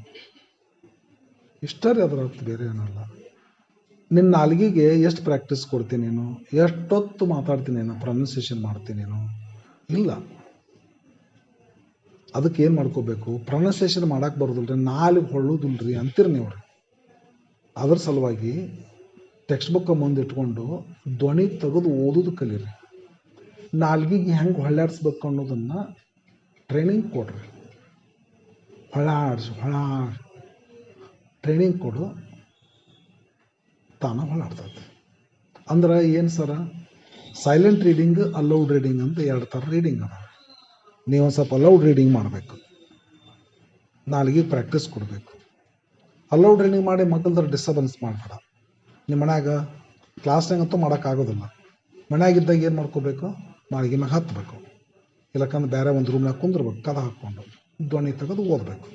ಇಷ್ಟ ರೀ, ಅದರ ಅರ್ಥ ಬೇರೆ ಏನಲ್ಲ. ನಿನ್ನ ನಾಲ್ಗಿಗೆ ಎಷ್ಟು ಪ್ರಾಕ್ಟೀಸ್ ಕೊಡ್ತೀನಿ ನೀನು? ಎಷ್ಟೊತ್ತು ಮಾತಾಡ್ತೀನಿ ನೀನು? ಪ್ರೊನೌನ್ಸಿಯೇಷನ್ ಮಾಡ್ತೀನಿ ನೀನು? ಇಲ್ಲ. ಅದಕ್ಕೆ ಏನು ಮಾಡ್ಕೋಬೇಕು? ಪ್ರೊನೌನ್ಸಿಯೇಷನ್ ಮಾಡಕ್ಕೆ ಬರೋದಿಲ್ಲ ರೀ, ನಾಲಿಗೆ ಹೊಳ್ಳೋದಿಲ್ಲ ರೀ ಅಂತೀರಿ ನೀವು ರೀ. ಅದ್ರ ಸಲುವಾಗಿ ಟೆಕ್ಸ್ಟ್ ಬುಕ್ ಮುಂದೆ ಇಟ್ಕೊಂಡು ಧ್ವನಿ ತೆಗೆದು ಓದೋದು ಕಲೀರಿ. ನಾಲ್ಗಿಗೆ ಹೆಂಗೆ ಹೊಳ್ಳಾಡಿಸ್ಬೇಕು ಅನ್ನೋದನ್ನು ಟ್ರೈನಿಂಗ್ ಕೊಡ್ರಿ. ಹೊಳ್ಳಾಡ್ಸಿ ಟ್ರೈನಿಂಗ್ ಕೊಡು, ತಾನ ಹೊಳ್ಳಾಡ್ತೈತೆ. ಅಂದ್ರೆ ಏನು ಸರ, ಸೈಲೆಂಟ್ ರೀಡಿಂಗ್, ಅಲೌಡ್ ರೀಡಿಂಗ್ ಅಂತ 2 ಥರ ರೀಡಿಂಗ್ ಅದ. ನೀವು ಒಂದು ಸ್ವಲ್ಪ ಅಲೌಡ್ ರೀಡಿಂಗ್ ಮಾಡಬೇಕು, ನಾಲ್ಗಿಗೆ ಪ್ರಾಕ್ಟೀಸ್ ಕೊಡಬೇಕು. ಅಲೌಡ್ ರೀಡಿಂಗ್ ಮಾಡಿ ಮಕ್ಕಳದ್ರ ಡಿಸ್ಟರ್ಬೆನ್ಸ್ ಮಾಡಬೇಡ. ನಿಮ್ಮ ಮನ್ಯಾಗ ಕ್ಲಾಸ್ನಾಗಂತೂ ಮಾಡೋಕ್ಕಾಗೋದಿಲ್ಲ. ಮನ್ಯಾಗಿದ್ದಾಗ ಏನು ಮಾಡ್ಕೋಬೇಕು, ಮಾಳಿಗೆ ಮ್ಯಾಗ ಹತ್ತಬೇಕು, ಇಲ್ಲಕ್ಕಂದ್ರೆ ಬೇರೆ ಒಂದು ರೂಮ್ನಾಗ ಕುಂದಿರ್ಬೇಕು, ಕದ ಹಾಕ್ಕೊಂಡು ಧ್ವನಿ ತೆಗೆದು ಓದಬೇಕು.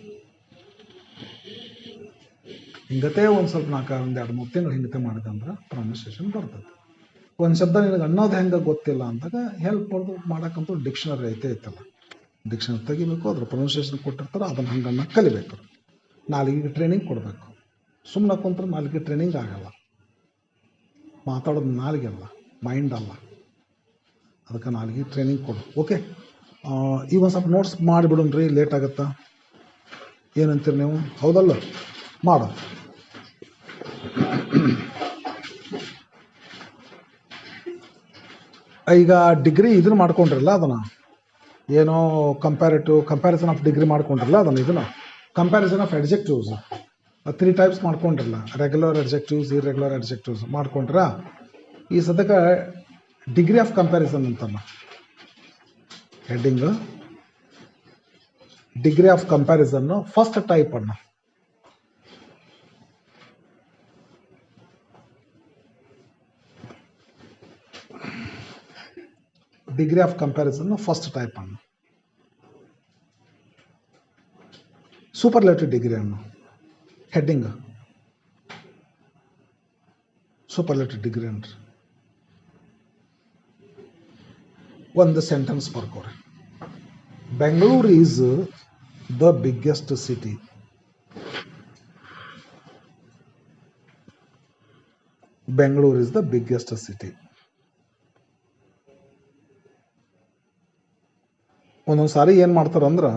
ಹಿಂಗತೆ ಒಂದು ಸ್ವಲ್ಪ 1-2-3 ತಿಂಗಳು ಹಿಂಗತೆ ಮಾಡಿದಂದ್ರೆ ಪ್ರೊನೌನ್ಸಿಯೇಷನ್ ಬರ್ತದೆ. ಒಂದು ಶಬ್ದ ನಿನಗೆ ಅನ್ನೋದು ಹೆಂಗೆ ಗೊತ್ತಿಲ್ಲ ಅಂದಾಗ ಹೆಲ್ಪ್ ಮಾಡೋಕ್ಕಂತೂ ಡಿಕ್ಷನರಿ ಐತಲ್ಲ, ಡಿಕ್ಷನರಿ ತೆಗಿಬೇಕು, ಅದ್ರ ಪ್ರೊನೌನ್ಸಿಯೇಷನ್ ಕೊಟ್ಟಿರ್ತಾರೆ, ಅದನ್ನು ಹಂಗನ್ನು ಕಲಿಬೇಕು. ನಾಲ್ಗಿಗೆ ಟ್ರೈನಿಂಗ್ ಕೊಡಬೇಕು. ಸುಮ್ಮನೆ ಕುಂತ್ರೆ ನಾಲ್ಗಿಗೆ ಟ್ರೈನಿಂಗ್ ಆಗಲ್ಲ. ಮಾತಾಡೋದು ನಾಲ್ಗೆ ಅಲ್ಲ, ಮೈಂಡ್ ಅಲ್ಲ. ಅದಕ್ಕೆ ನಾಲ್ಗಿಗೆ ಟ್ರೈನಿಂಗ್ ಕೊಡು. ಓಕೆ, ಈಗ ಒಂದು ಸ್ವಲ್ಪ ನೋಟ್ಸ್ ಮಾಡಿಬಿಡೋಣ್ರಿ, ಲೇಟ್ ಆಗುತ್ತಾ ಏನಂತೀರಿ ನೀವು? ಹೌದಲ್ಲ, ಮಾಡು. ಈಗ ಡಿಗ್ರಿ ಇದನ್ನು ಮಾಡ್ಕೊಂಡ್ರಲ್ಲ, ಅದನ್ನು ಏನೋ ಕಂಪ್ಯಾರಿಸನ್ ಆಫ್ ಡಿಗ್ರಿ ಮಾಡ್ಕೊಂಡ್ರಲ್ಲ, ಇದನ್ನು ಕಂಪ್ಯಾರಿಸನ್ ಆಫ್ ಅಡ್ಜೆಕ್ಟಿವ್ಸ್ 3 ಟೈಪ್ಸ್ ಮಾಡ್ಕೊಂಡ್ರಲ್ಲ, ರೆಗ್ಯುಲರ್ ಅಡ್ಜೆಕ್ಟಿವ್ಸ್, ಇರ್ರೆಗ್ಯುಲರ್ ಅಡ್ಜೆಕ್ಟಿವ್ಸ್ ಮಾಡ್ಕೊಂಡ್ರ. ಈ ಸದ್ಯಕ್ಕೆ ಡಿಗ್ರಿ ಆಫ್ ಕಂಪ್ಯಾರಿಸನ್ ಅಂತಲ್ಲ heading. Degree of comparison first type ಅನ್ನ. Degree of comparison first type ಅನ್ನು. ಸೂಪರ್ಲೇಟಿವ್ ಡಿಗ್ರಿ ಅನ್ನು ಹೆಡ್ಡಿಂಗ್. ಸೂಪರ್ಲೇಟಿವ್ ಡಿಗ್ರಿ ಅನ್ರಿ. ಒಂದು ಸೆಂಟೆನ್ಸ್ ಬರ್ಕೋರಿ. Bengaluru is the biggest city. Bengaluru is the biggest city. ಒಂದೊಂದು ಸಾರಿ ಏನು ಮಾಡ್ತಾರಂದ್ರೆ,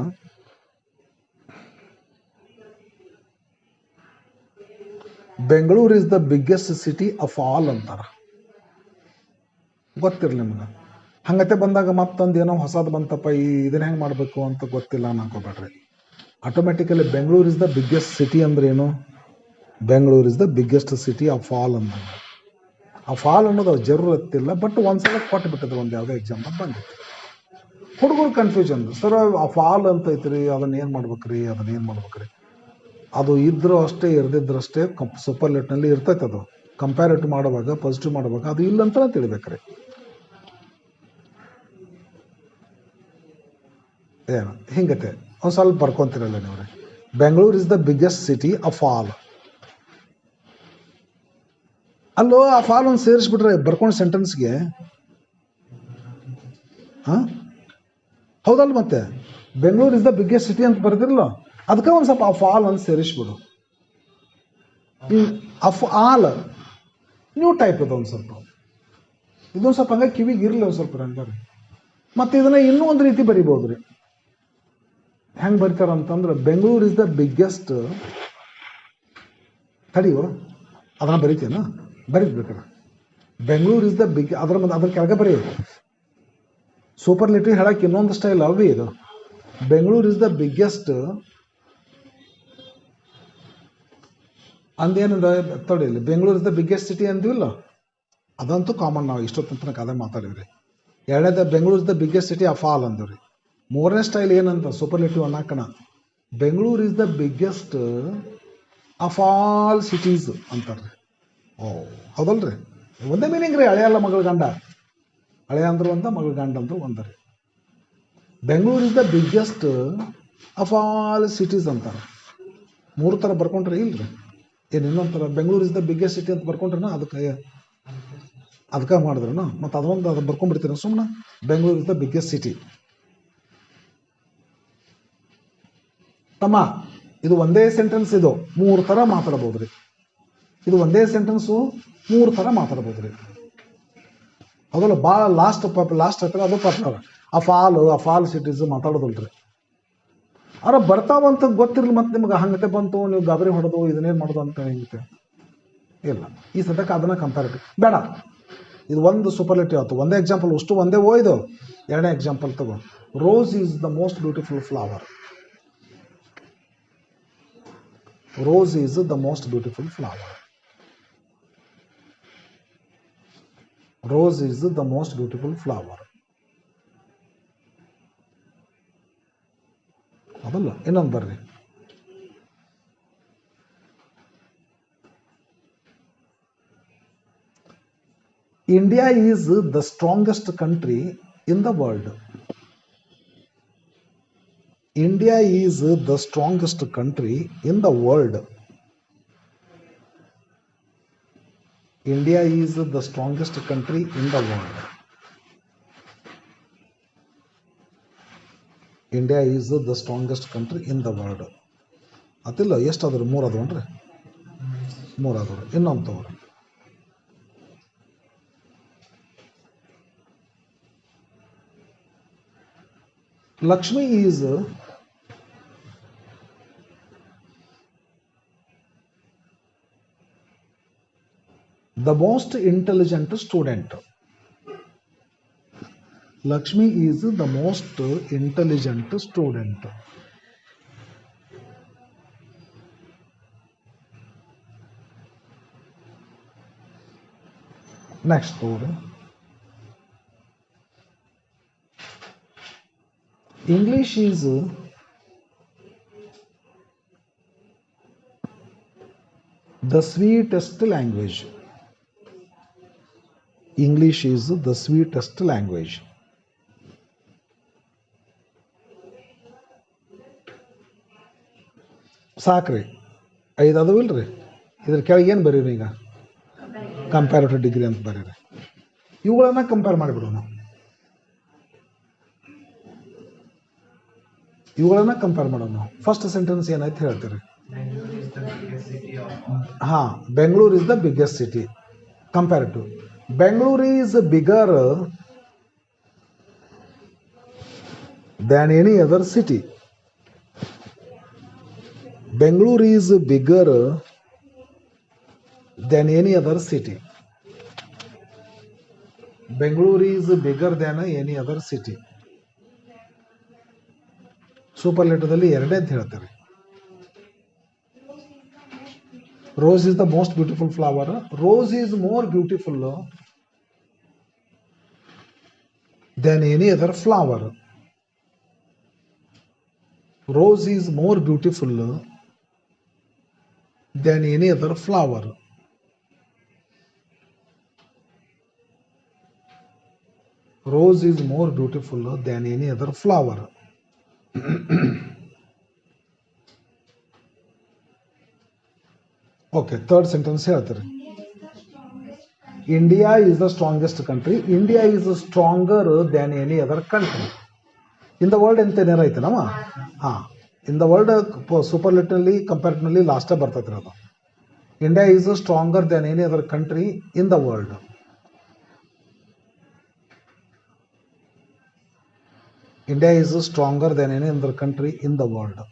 Bengaluru is the biggest city of all ಅಂತಾರೆ. ಗೊತ್ತಿರಲಿ ನಿಮ್ಗೆ. ಹಂಗತೆ ಬಂದಾಗ ಮತ್ತೊಂದು ಏನೋ ಹೊಸದು ಬಂತಪ್ಪ, ಇದನ್ನ ಹೆಂಗೆ ಮಾಡಬೇಕು ಅಂತ ಗೊತ್ತಿಲ್ಲ ಅನ್ಕೋಬೇಡ್ರಿ. Automatically Bengaluru is the biggest city ಅಂದ್ರೆ ಏನು? Bengaluru is the biggest city of all ಅಂದ್ರೆ. ಆಫ್ ಆಲ್ ಅನ್ನೋದು ಅವ್ರು ಜರೂರತ್ತಿಲ್ಲ, ಬಟ್ ಒಂದ್ಸಲ ಕೊಟ್ಟು ಬಿಟ್ಟಿದ್ರು, ಒಂದು ಯಾವುದೋ ಎಕ್ಸಾಮ್ ಬಂದಿತ್ತು. ಹುಡುಗರು ಕನ್ಫ್ಯೂಷನ್, ಸರ್ ಆಫ್ ಆಲ್ ಅಂತ ಐತ್ರಿ, ಅದನ್ನೇನು ಮಾಡ್ಬೇಕ್ರಿ, ಅದು ಇದ್ರೂ ಅಷ್ಟೇ ಇರದಿದ್ರು ಅಷ್ಟೇ. ಸೂಪರ್ಲೇಟ್ನಲ್ಲಿ ಇರ್ತೈತೆ. ಅದು ಕಂಪ್ಯಾರಿಟಿವ್ ಮಾಡುವಾಗ, ಪಾಸಿಟಿವ್ ಮಾಡುವಾಗ ಅದು ಇಲ್ಲ ಅಂತ ತಿಳಿಬೇಕ್ರಿ. ಏನು ಹಿಂಗತೆ ಒಂದು ಸ್ವಲ್ಪ ಬರ್ಕೊಂತೀರಲ್ಲ ನೀವು. Bengaluru is the biggest city of all. ಅಲ್ಲೋ ಆಫ್ ಆಲ್ ಒಂದು ಸೇರಿಸ್ಬಿಟ್ರೆ ಬರ್ಕೊಂಡು ಸೆಂಟೆನ್ಸ್ಗೆ. ಹೌದಲ್ಲ, ಮತ್ತೆ Bengaluru is the biggest city ಅಂತ ಬರ್ದಿರಲ್ಲ, ಅದಕ್ಕೆ ಒಂದು ಸ್ವಲ್ಪ ಆಫ್ ಆಲ್ ಅಂತ ಸೇರಿಸ್ಬಿಡು. ಆಫ್ ಆಲ್ ನ್ಯೂ ಟೈಪ್ ಇದೆ. ಒಂದು ಸ್ವಲ್ಪ ಇದೊಂದು ಸ್ವಲ್ಪ ಹಂಗೆ ಕಿವಿಗೆ ಇರಲಿ ಒಂದು ಸ್ವಲ್ಪ ಹಂಗಾರೆ. ಮತ್ತು ಇದನ್ನ ಇನ್ನೂ ಒಂದು ರೀತಿ ಬರಿಬೋದು ರೀ. ಹೆಂಗೆ ಬರೀತಾರ ಅಂತಂದ್ರೆ, ಬೆಂಗಳೂರು ಇಸ್ ದ ಬಿಗ್ಗೆಸ್ಟ್, ತಡಿಯೋ ಅದನ್ನ ಬರಿತೇನ, ಬರೀಬೇಕಾರೆ ಬೆಂಗಳೂರು ಇಸ್ ದ ಬಿಗ್, ಅದ್ರ ಕೆಳಗೆ ಬರೆಯೋದು. ಸೂಪರ್ಲೇಟಿವ್ ಹೇಳಕ್ಕೆ ಇನ್ನೊಂದು ಸ್ಟೈಲ್ ಅಲ್ವೇ ಇದು. ಬೆಂಗಳೂರು ಇಸ್ ದ ಬಿಗ್ಗೆಸ್ಟ್ ಅಂದೇನದ ತೊಡಿಲಿ, Bengaluru is the biggest city ಅಂದಿಲ್ಲ, ಅದಂತೂ ಕಾಮನ್. ನಾವು ಇಷ್ಟೊತ್ತು ತನಕ ಅದೇ ಮಾತಾಡಿದ್ರಿ. ಎರಡನೇದ Bengaluru is the biggest city of all ಅಂದಿವ್ರಿ. ಮೂರನೇ ಸ್ಟೈಲ್ ಏನಂತ ಸೂಪರ್ಲೇಟಿವ್ ಅನ್ನಕಣ, Bengaluru is the biggest of all cities ಅಂತಾರ್ರಿ. ಹೌದಲ್ರಿ, ಒಂದೇ ಮೀನಿಂಗ್ ರೀ. ಹಳೆಯಲ್ಲ ಮಗಳ ಗಂಡ, ಹಳೆಯ ಅಂದ್ರು ಒಂದ, ಮಗಳ ಗಂಡ ಅಂದ್ರು ಒಂದರಿ. Bengaluru is the biggest of all cities ಅಂತಾರೆ. 3 ಥರ ಬರ್ಕೊಂಡ್ರೆ ಇಲ್ರಿ. ಏನು ಇನ್ನೊಂದು ಥರ Bengaluru is the biggest city ಅಂತ ಬರ್ಕೊಂಡ್ರೆ ಅದಕ್ಕೆ ಮಾಡಿದ್ರನು. ಮತ್ತು ಅದು ಬರ್ಕೊಂಡ್ಬಿಡ್ತೀರ ಸುಮ್ಮನೆ. Bengaluru is the biggest city. ತಮ್ಮ ಇದು ಒಂದೇ ಸೆಂಟೆನ್ಸ್, ಇದು 3 ಥರ ಮಾತಾಡ್ಬೋದು ರೀ. ಇದು ಒಂದೇ ಸೆಂಟೆನ್ಸು 3 ಥರ ಮಾತಾಡ್ಬೋದು ರೀ. ಅದಲ್ಲ ಭಾಳ ಲಾಸ್ಟ್ ಹತ್ರ ಅದು ಪಾಪ್ಯುಲರ್. ಆಫ್ ಆಲ್ ಸಿಟೀಸ್ ಮಾತಾಡೋದಲ್ರಿ. ಬರ್ತಾವಂತ ಗೊತ್ತಿರಲಿ. ಮತ್ತು ನಿಮ್ಗೆ ಹಂಗತೆ ಬಂತು, ನೀವು ಗಾಬರಿ ಹೊಡೆದು ಇದನ್ನೇನು ಮಾಡೋದು ಅಂತ ಹಿಂಗತೆ ಇಲ್ಲ. ಈ ಸದ್ಯಕ್ಕೆ ಅದನ್ನು ಕಂಪ್ಯಾರಿಟಿವ್ ಬೇಡ. ಇದು ಒಂದು ಸೂಪರ್ಲೇಟಿವ್ ಆಯ್ತು. ಒಂದೇ ಎಕ್ಸಾಂಪಲ್, ಅಷ್ಟು ಒಂದೇ ಹೋಯ್ದು. ಎರಡನೇ ಎಕ್ಸಾಂಪಲ್ ತಗೋ. Rose is the most beautiful flower. Rose is the most beautiful flower. Rose is the most beautiful flower. ಅದಲ್ಲ, ಇನ್ನೊಂದು ಬರ್ರಿ. India is the strongest country in the world. India is the strongest country in the world. India is the strongest country in the world. India is the strongest country in the world. ಅತಿಲ್ಲ, ಎಷ್ಟಾದ್ರು? 3 ಅದಾವನ್ರಿ? 3 ಅದಾವ್ರಿ. ಇನ್ನೊಂದು ತಗೋರಿ. Lakshmi is the most intelligent student. Lakshmi is the most intelligent student. Next story. English is the sweetest language. English is the sweetest language. ಸಾಕ್ರಿ, 5 ಅದಾವಿಲ್ರಿ? ಇದ್ರ ಕೆಳಗೆ ಏನು ಬರೀರಿ ಈಗ? Comparative degree ಅಂತ ಬರೀರಿ. ಇವುಗಳನ್ನ ಕಂಪೇರ್ ಮಾಡಿಬಿಡೋಣ. ಇವುಗಳನ್ನ ಕಂಪೇರ್ ಮಾಡೋಣ. ಫಸ್ಟ್ ಸೆಂಟೆನ್ಸ್ ಏನಾಯ್ತು ಹೇಳ್ತೀರಿ? Bengaluru is the biggest city. Comparative. Bengaluru is bigger than any other city. Bangalore is bigger than any other city. Bangalore is bigger than any other city. ಸೂಪರ್ಲೇಟಿವ್ದಲ್ಲಿ ಎರಡೇ ಅಂತ ಹೇಳ್ತಾರೆ. Rose is the most beautiful flower. Rose is more beautiful than any other flower. Rose is more beautiful than any other flower. Rose is more beautiful than any other flower. Okay, third sentence ಹೇಳ್ತಾರೆ. India is the strongest country. India is stronger than any other country. In the world ಅಂತ ಏನಾರ ಐತೆ ನಮ್ಮ? ಇನ್ the world ಸೂಪರ್ಲೇಟಿವ್ಲಿ comparatively ಲಾಸ್ಟೇ ಬರ್ತೈತ್ರಿ ಅದು. India is stronger than any other country in the world. India is stronger than any other country in the world.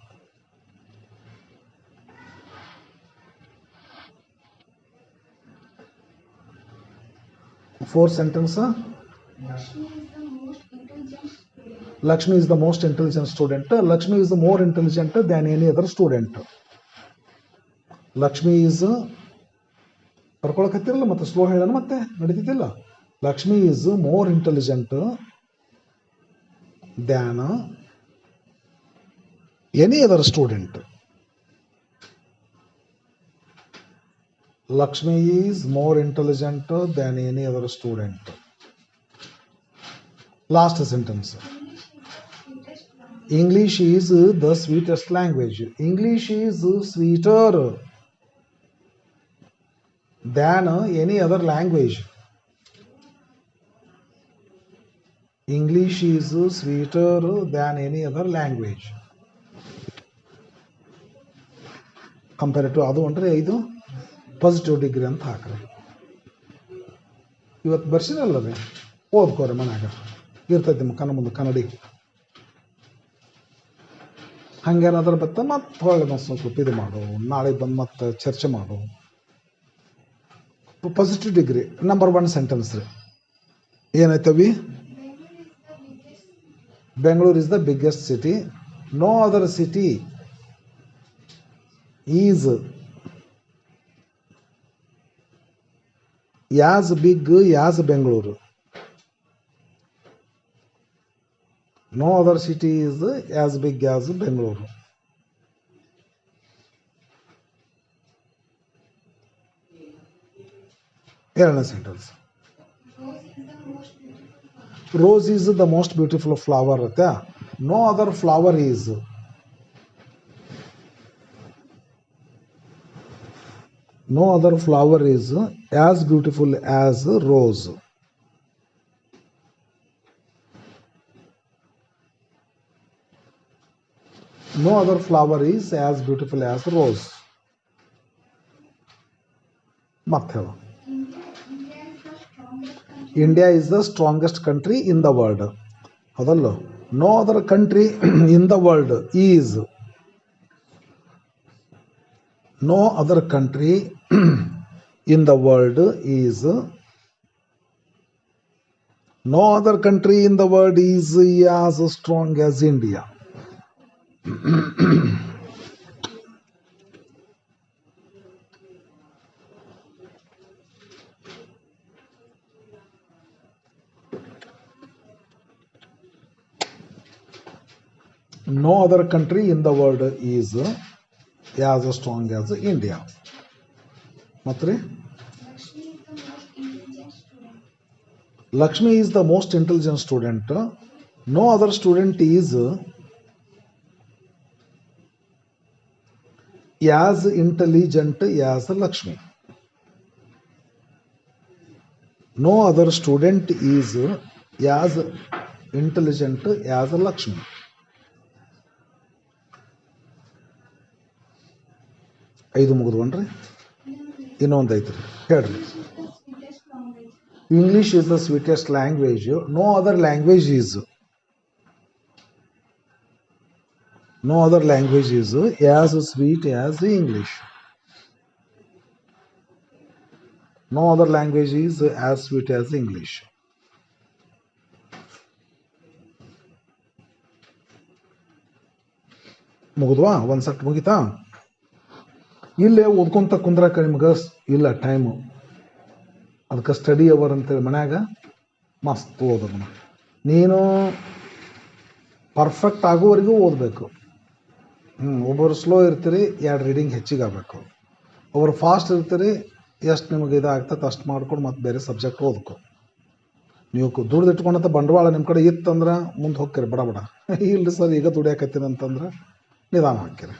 Fourth sentence. Lakshmi is the most intelligent student. Lakshmi is more intelligent than any other student. Lakshmi is ಬರ್ಕೊಳಕತ್ತಿರಲ್ಲ, ಮತ್ತೆ slow ಹೇಳೋಣ, ಮತ್ತೆ ನಡೀತಿದ್ದಿಲ್ಲ. Lakshmi is more intelligent than any other student. Lakshmi is more intelligent than any other student. Last sentence. English is the sweetest language. English is sweeter than any other language. English is sweeter than any other language. Comparative ಅದು ಅಂದ್ರೆ ಇದು positive degree ಅಂತ ಹಾಕ್ರಿ. ಇವತ್ತು ಬರ್ಸಿರಲ್ಲ ರೀ, ಓದ್ಕೋರಿ ಮನ್ಯಾಗ ಇರ್ತೈತಿ ಕಣ್ಣ ಮುಂದೆ ಕನ್ನಡಿ. ಹಂಗೇನಾದ್ರೂ ಬತ್ತ ಮತ್ತೆ ಹೊಳ್ಳಿ ಮತ್ತೆ ಸ್ವಲ್ಪ ಇದು ಮಾಡು, ನಾಳೆ ಬಂದು ಮತ್ತೆ ಚರ್ಚೆ ಮಾಡು. ಪಾಸಿಟಿವ್ ಡಿಗ್ರಿ ನಂಬರ್ 1 ಸೆಂಟೆನ್ಸ್ ರೀ ಏನೈತವಿ
Bangalore is the biggest city.
Bangalore is the biggest city. No other city is as big as Bangalore. No other city is as big as Bangalore. ಎರಡನೇ sentence
Rose is the most beautiful flower.
Rose is the most beautiful flower ಅಂತ no other flower is no other flower is as beautiful as rose. No other flower is as beautiful as rose. ಮತ್ತೆ ಹೇಳು.
India is the strongest country.
India is the strongest country in the world. ಹೌದಲ್ಲ no other country in the world is no other country in the world is no other country in the world is as strong as India. No other country in the world is as strong as India. ಮತ್ತೆ
Lakshmi is the most intelligent student.
Lakshmi is the most intelligent student. No other student is as intelligent as Lakshmi. No other student is as intelligent as Lakshmi. ಐದು ಮುಗಿದ್ವನ್ರಿ ಇನ್ನೊಂದು ಐತ್ರಿ ಹೇಳ್ರಿ.
English is the
English is the
sweetest language.
sweetest language. No other language is as sweet as English. No other language is as sweet as English. ಮುಗಿದ್ವಾ ಒಂದು ಸಟ್ ಮುಗಿತಾ? ಇಲ್ಲೇ ಓದ್ಕೊಂತ ಕುಂದ್ರಕ ನಿಮ್ಗೆ ಇಲ್ಲ time. ಅದಕ್ಕೆ ಸ್ಟಡಿ ಅವರ್ ಅಂತೇಳಿ ಮನ್ಯಾಗ ಮಸ್ತ್ ಓದೋದನ್ನ ನೀನು ಪರ್ಫೆಕ್ಟ್ ಆಗೋವರೆಗೂ ಓದಬೇಕು. ಒಬ್ಬರು ಸ್ಲೋ ಇರ್ತೀರಿ, 2 ರೀಡಿಂಗ್ ಹೆಚ್ಚಿಗೆ ಆಗಬೇಕು. ಒಬ್ಬರು ಫಾಸ್ಟ್ ಇರ್ತೀರಿ, ಎಷ್ಟು ನಿಮಗೆ ಇದಾಗ್ತದೆ ಅಷ್ಟು ಮಾಡ್ಕೊಂಡು ಮತ್ತೆ ಬೇರೆ ಸಬ್ಜೆಕ್ಟ್ ಓದ್ಕೊ. ನೀವು ದುಡ್ದು ಇಟ್ಕೊಂಡಂಥ ಬಂಡವಾಳ ನಿಮ್ಮ ಕಡೆ ಇತ್ತಂದ್ರೆ ಮುಂದೆ ಹೋಗ್ತೀರಿ ಬಡ ಬಡ. ಇಲ್ರಿ ಸರ್ ಈಗ ದುಡಿಯಾಕತ್ತೀನಿ ಅಂತಂದ್ರೆ ನಿಧಾನ ಹಾಕಿರಿ.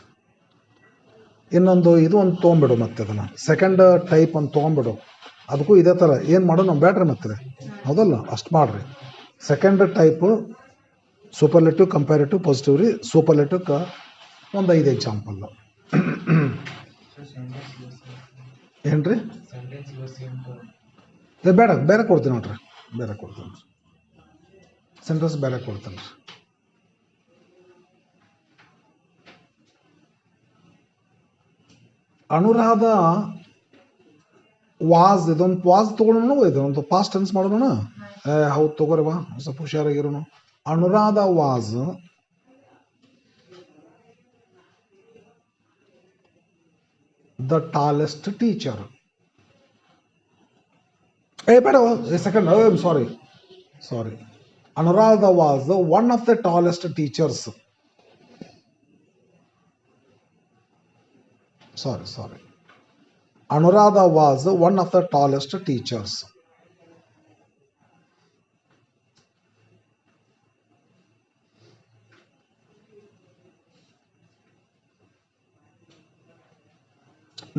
ಇನ್ನೊಂದು ಇದು ಒಂದು ತೊಗೊಂಬಿಡು, ಮತ್ತೆ ಅದನ್ನು ಸೆಕೆಂಡ್ ಟೈಪ್ ಒಂದು ತೊಗೊಂಬಿಡು. ಅದಕ್ಕೂ ಇದೇ ಥರ ಏನು ಮಾಡೋ ನಾವು ಬ್ಯಾಡ್ರಿ ಮತ್ತೆ ಹೌದಲ್ಲ ಅಷ್ಟು ಮಾಡಿರಿ. Second type superlative comparative positive ರೀ. ಸೂಪರ್ಲೆಟಿವ್ಗೆ ಒಂದು 5 ಎಕ್ಸಾಂಪಲ್. ಏನ್ರಿ ಬೇಡ ಬೇರೆ ಕೊಡ್ತೀನಿ ನೋಡ್ರಿ, ಬೇರೆ ಕೊಡ್ತೀನಿ ಸೆಂಟೆನ್ಸ್ ಬೇರೆ ಕೊಡ್ತೀನಿ ರೀ. ಅನುರಾಧ ವಾಸ್, ಇದೊಂದು ವಾಸ್ ತೊಗೊಳೋಣ, ಇದೊಂದು ಪಾಸ್ಟ್ ಟೆನ್ಸ್ ಮಾಡೋಣ. ಹೌದು ತಗೋರವ, ಸ್ವಲ್ಪ ಹುಷಾರಾಗಿರೋನು. Anuradha was the tallest teacher. ಬೇಡ second, sorry. Anuradha was one of the tallest teachers. Sorry. Anuradha was one of the tallest teachers.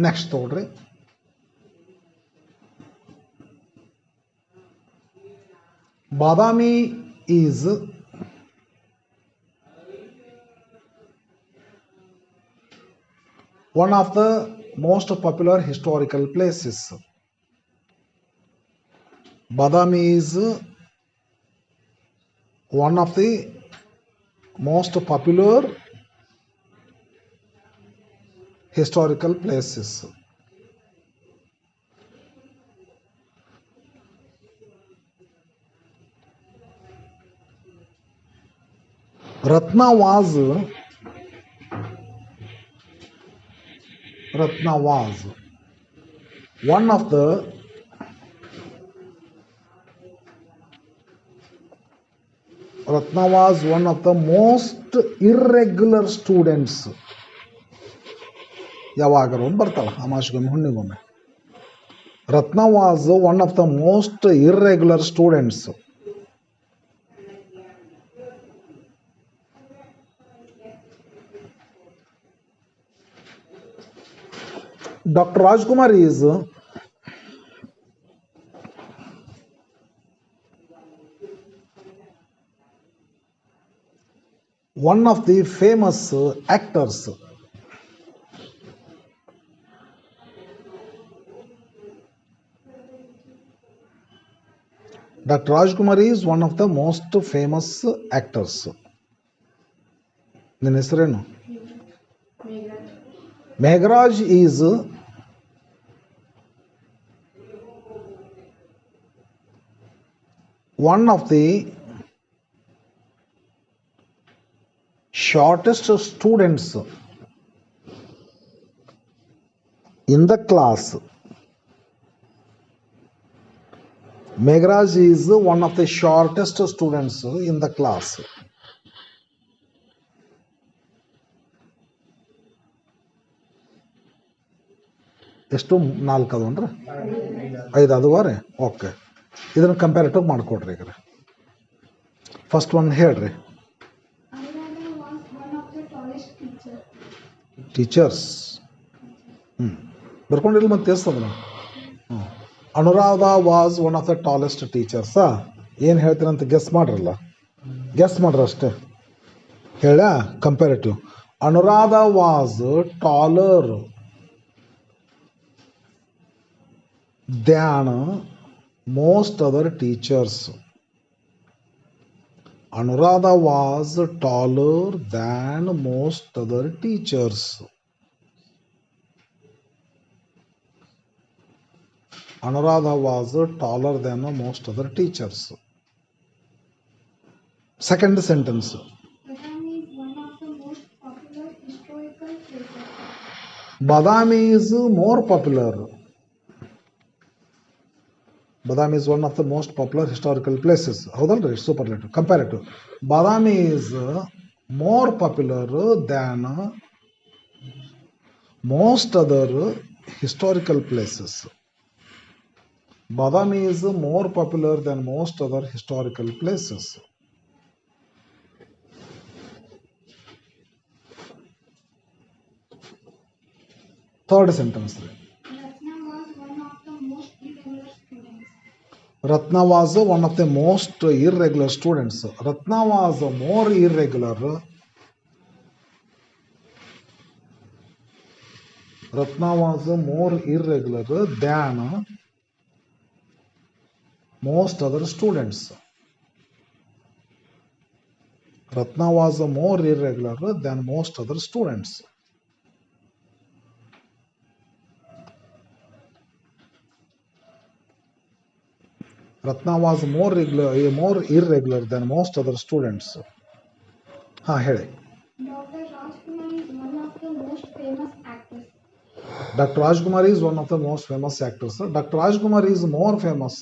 Next ನೋಡ್ರಿ. Badami is one of the most popular historical places. Badami is one of the most popular historical places. Ratna was one of the most irregular students. ಯಾವಾಗರೂ ಒಂದು ಬರ್ತಲ್ಲ ಅಮಾಶಿಗೊಮ್ಮೆ ಹುಣ್ಣಿಗೊಮ್ಮೆ. Ratna was one of the most irregular students. Dr. Rajkumar is one of the famous actors. Dr. Rajkumar is one of the most famous actors. ನಿನ್ನ ಹೆಸರೇನು? Meghraj is one of the shortest students in the class. Meghraj is one of the shortest students in the class. ಎಷ್ಟು 4 ಅದು ಅಂದ್ರೆ 5 ಅದುವರೆ. Okay, ಇದನ್ನು comparative ಮಾಡಿಕೊಡ್ರಿ. ಈಗ first one ಹೇಳ್ರಿ. Teachers ಬರ್ಕೊಂಡಿಲ್ಲ ಮತ್ತೆ ಎಷ್ಟದ. Anuradha was one of the tallest ಟೀಚರ್ಸಾ? ಏನು ಹೇಳ್ತೀರಂತ ಗೆಸ್ ಮಾಡ್ರಲ್ಲ, ಗೆಸ್ ಮಾಡ್ರಿ ಅಷ್ಟೇ. ಹೇಳ comparative. Anuradha was taller than most other teachers. Anuradha was taller than most other teachers. Anuradha was taller than most other teachers. Second sentence. Badami is more popular. Badami is one of the most popular historical places. ಹೌದಲ್ರಿ? Superlative. Comparative. Badami is more popular than most other historical places. Badami is more popular than most other historical places. Third sentence. Ratna was one of the most irregular students. Ratna was more irregular. Ratna was more irregular than most other students. Ratna was more irregular than most other students. Ratna was more irregular than most other students. ಹೇಳಿ. Dr. Rajkumar is one of the most famous actors. Dr. Rajkumar is more famous.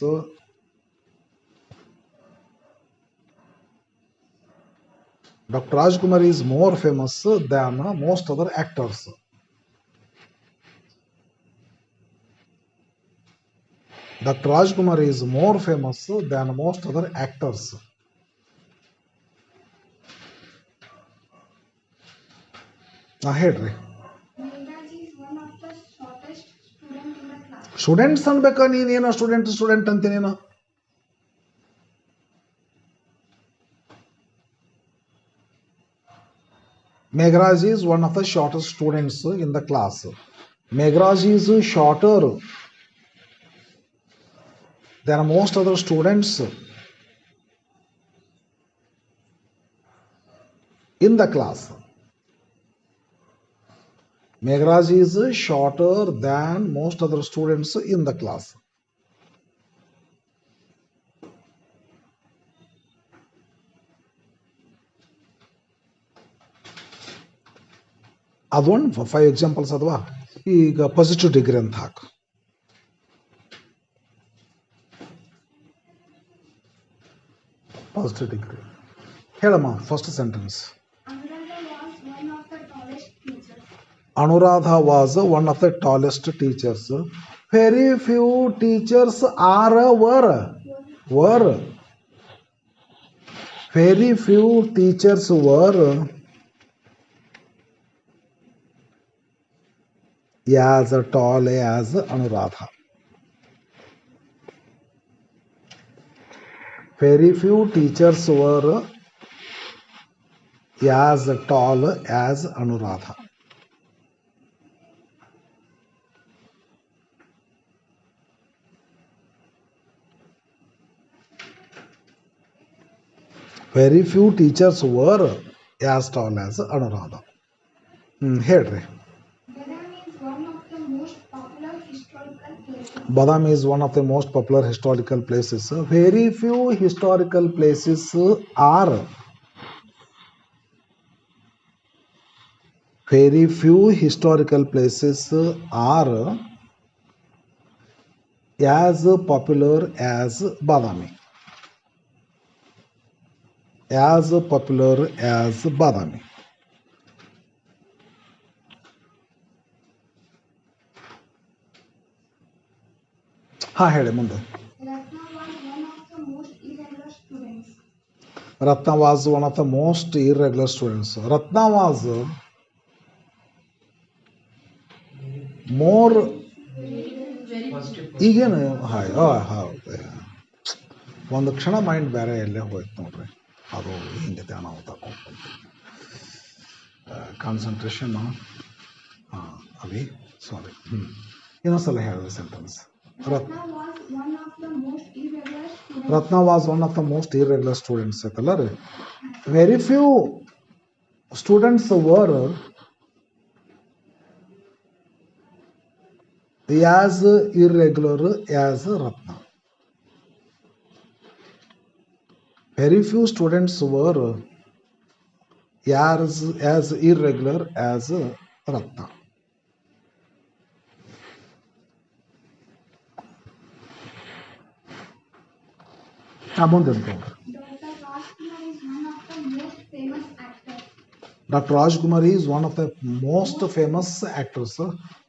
Dr. Rajkumar is more famous than most other actors. Dr. Rajkumar is more famous than most other actors. ಹೇಳ್ರಿ. Students ಅನ್ಬೇಕಾ? ನೀನೇನೋ student ಅಂತೀನೇನೋ. Meghraj is one of the shortest students in the class. Meghraj is shorter than most other students in the class. Meghraj is shorter than most other students in the class. ಅದೊಂದು 5 examples ಅಲ್ವಾ. ಈಗ positive degree ಅಂತ ಹಾಕು. Positive degree ಹೇಳಮ್ಮ. First sentence. Anuradha was one of the tallest teachers. Very few teachers were. Very few teachers were as tall as Anuradha. Very few teachers were as tall as Anuradha. Very few teachers were as tall as Anuradha. ಹೇಳ್ರಿ. Badam is one of the most popular historical places. Very few historical places are. Very few historical places are as popular as Badami. As popular as Badami. ಹೇಳಿ ಮುಂದೆ. Ratna was one of the most irregular students. Ratna was more. ಈಗೇನು ಒಂದು ಕ್ಷಣ mind ಬೇರೆ ಎಲ್ಲೇ ಹೋಯ್ತು ನೋಡ್ರಿ. ಅದು ಹಿಂಗೆ ಧ್ಯಾನ ತಗೊಂಡು ಕಾನ್ಸಂಟ್ರೇಷನ್. ಅವಿ ಸಾರಿ. ಇನ್ನೊಂದ್ಸಲ ಹೇಳಿದೆ sentence. Ratna was one of the most irregular students ಐತಲ್ಲ ರೀ. Very few students var as irregular as Ratna. Very few students were as irregular as Ratna. Dr. Rajkumar is one of the most famous actors.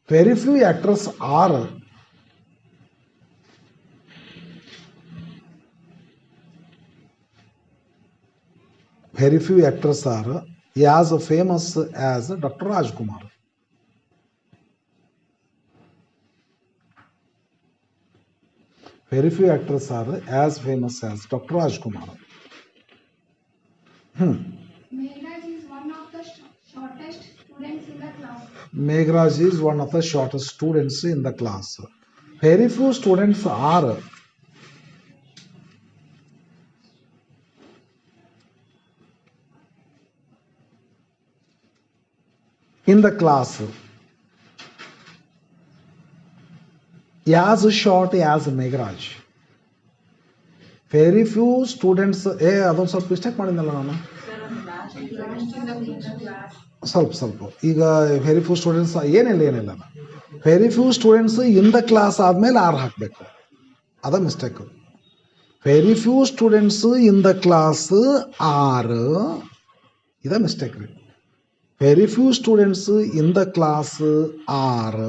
Very few actors are. Very few actors are as famous as Dr. Rajkumar. Very few actors are as famous as Dr. Rajkumar. Meghraj is one of the shortest students in the class. Very few students are. In the class as short as Meghraj. Very few students. ಅದೊಂದು ಸ್ವಲ್ಪ mistake ಮಾಡಿದ್ನಲ್ಲ ನಾನು. ಸ್ವಲ್ಪ ಈಗ very few students ಏನಿಲ್ಲ very few students in the class ಆದ್ಮೇಲೆ are ಹಾಕಬೇಕು. ಅದ mistake. Very few students in the class are. ಇದ ಮಿಸ್ಟೇಕ್ ರೀ. Very few students in the class are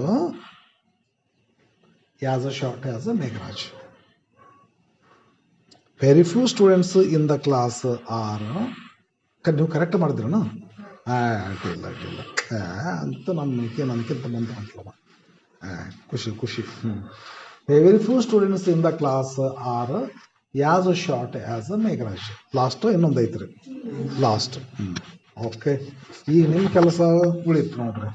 as short as Meghraj. Very few students in the class are. ನೀವು correct ಮಾಡಿದ್ರಣ? ಅಡ್ಡಿಲ್ಲ ಅಂತ ನನಗಿಂತ ಮುಂದೆ ಅಂತಲ್ಲ. ಖುಷಿ. Very few students in the class are as short as Meghraj. Last ಇನ್ನೊಂದು ಐತ್ರಿ. Last. Okay. ಈಗ ನಿಮ್ಮ ಕೆಲಸ ಉಳಿತು ನೋಡ್ರಿ.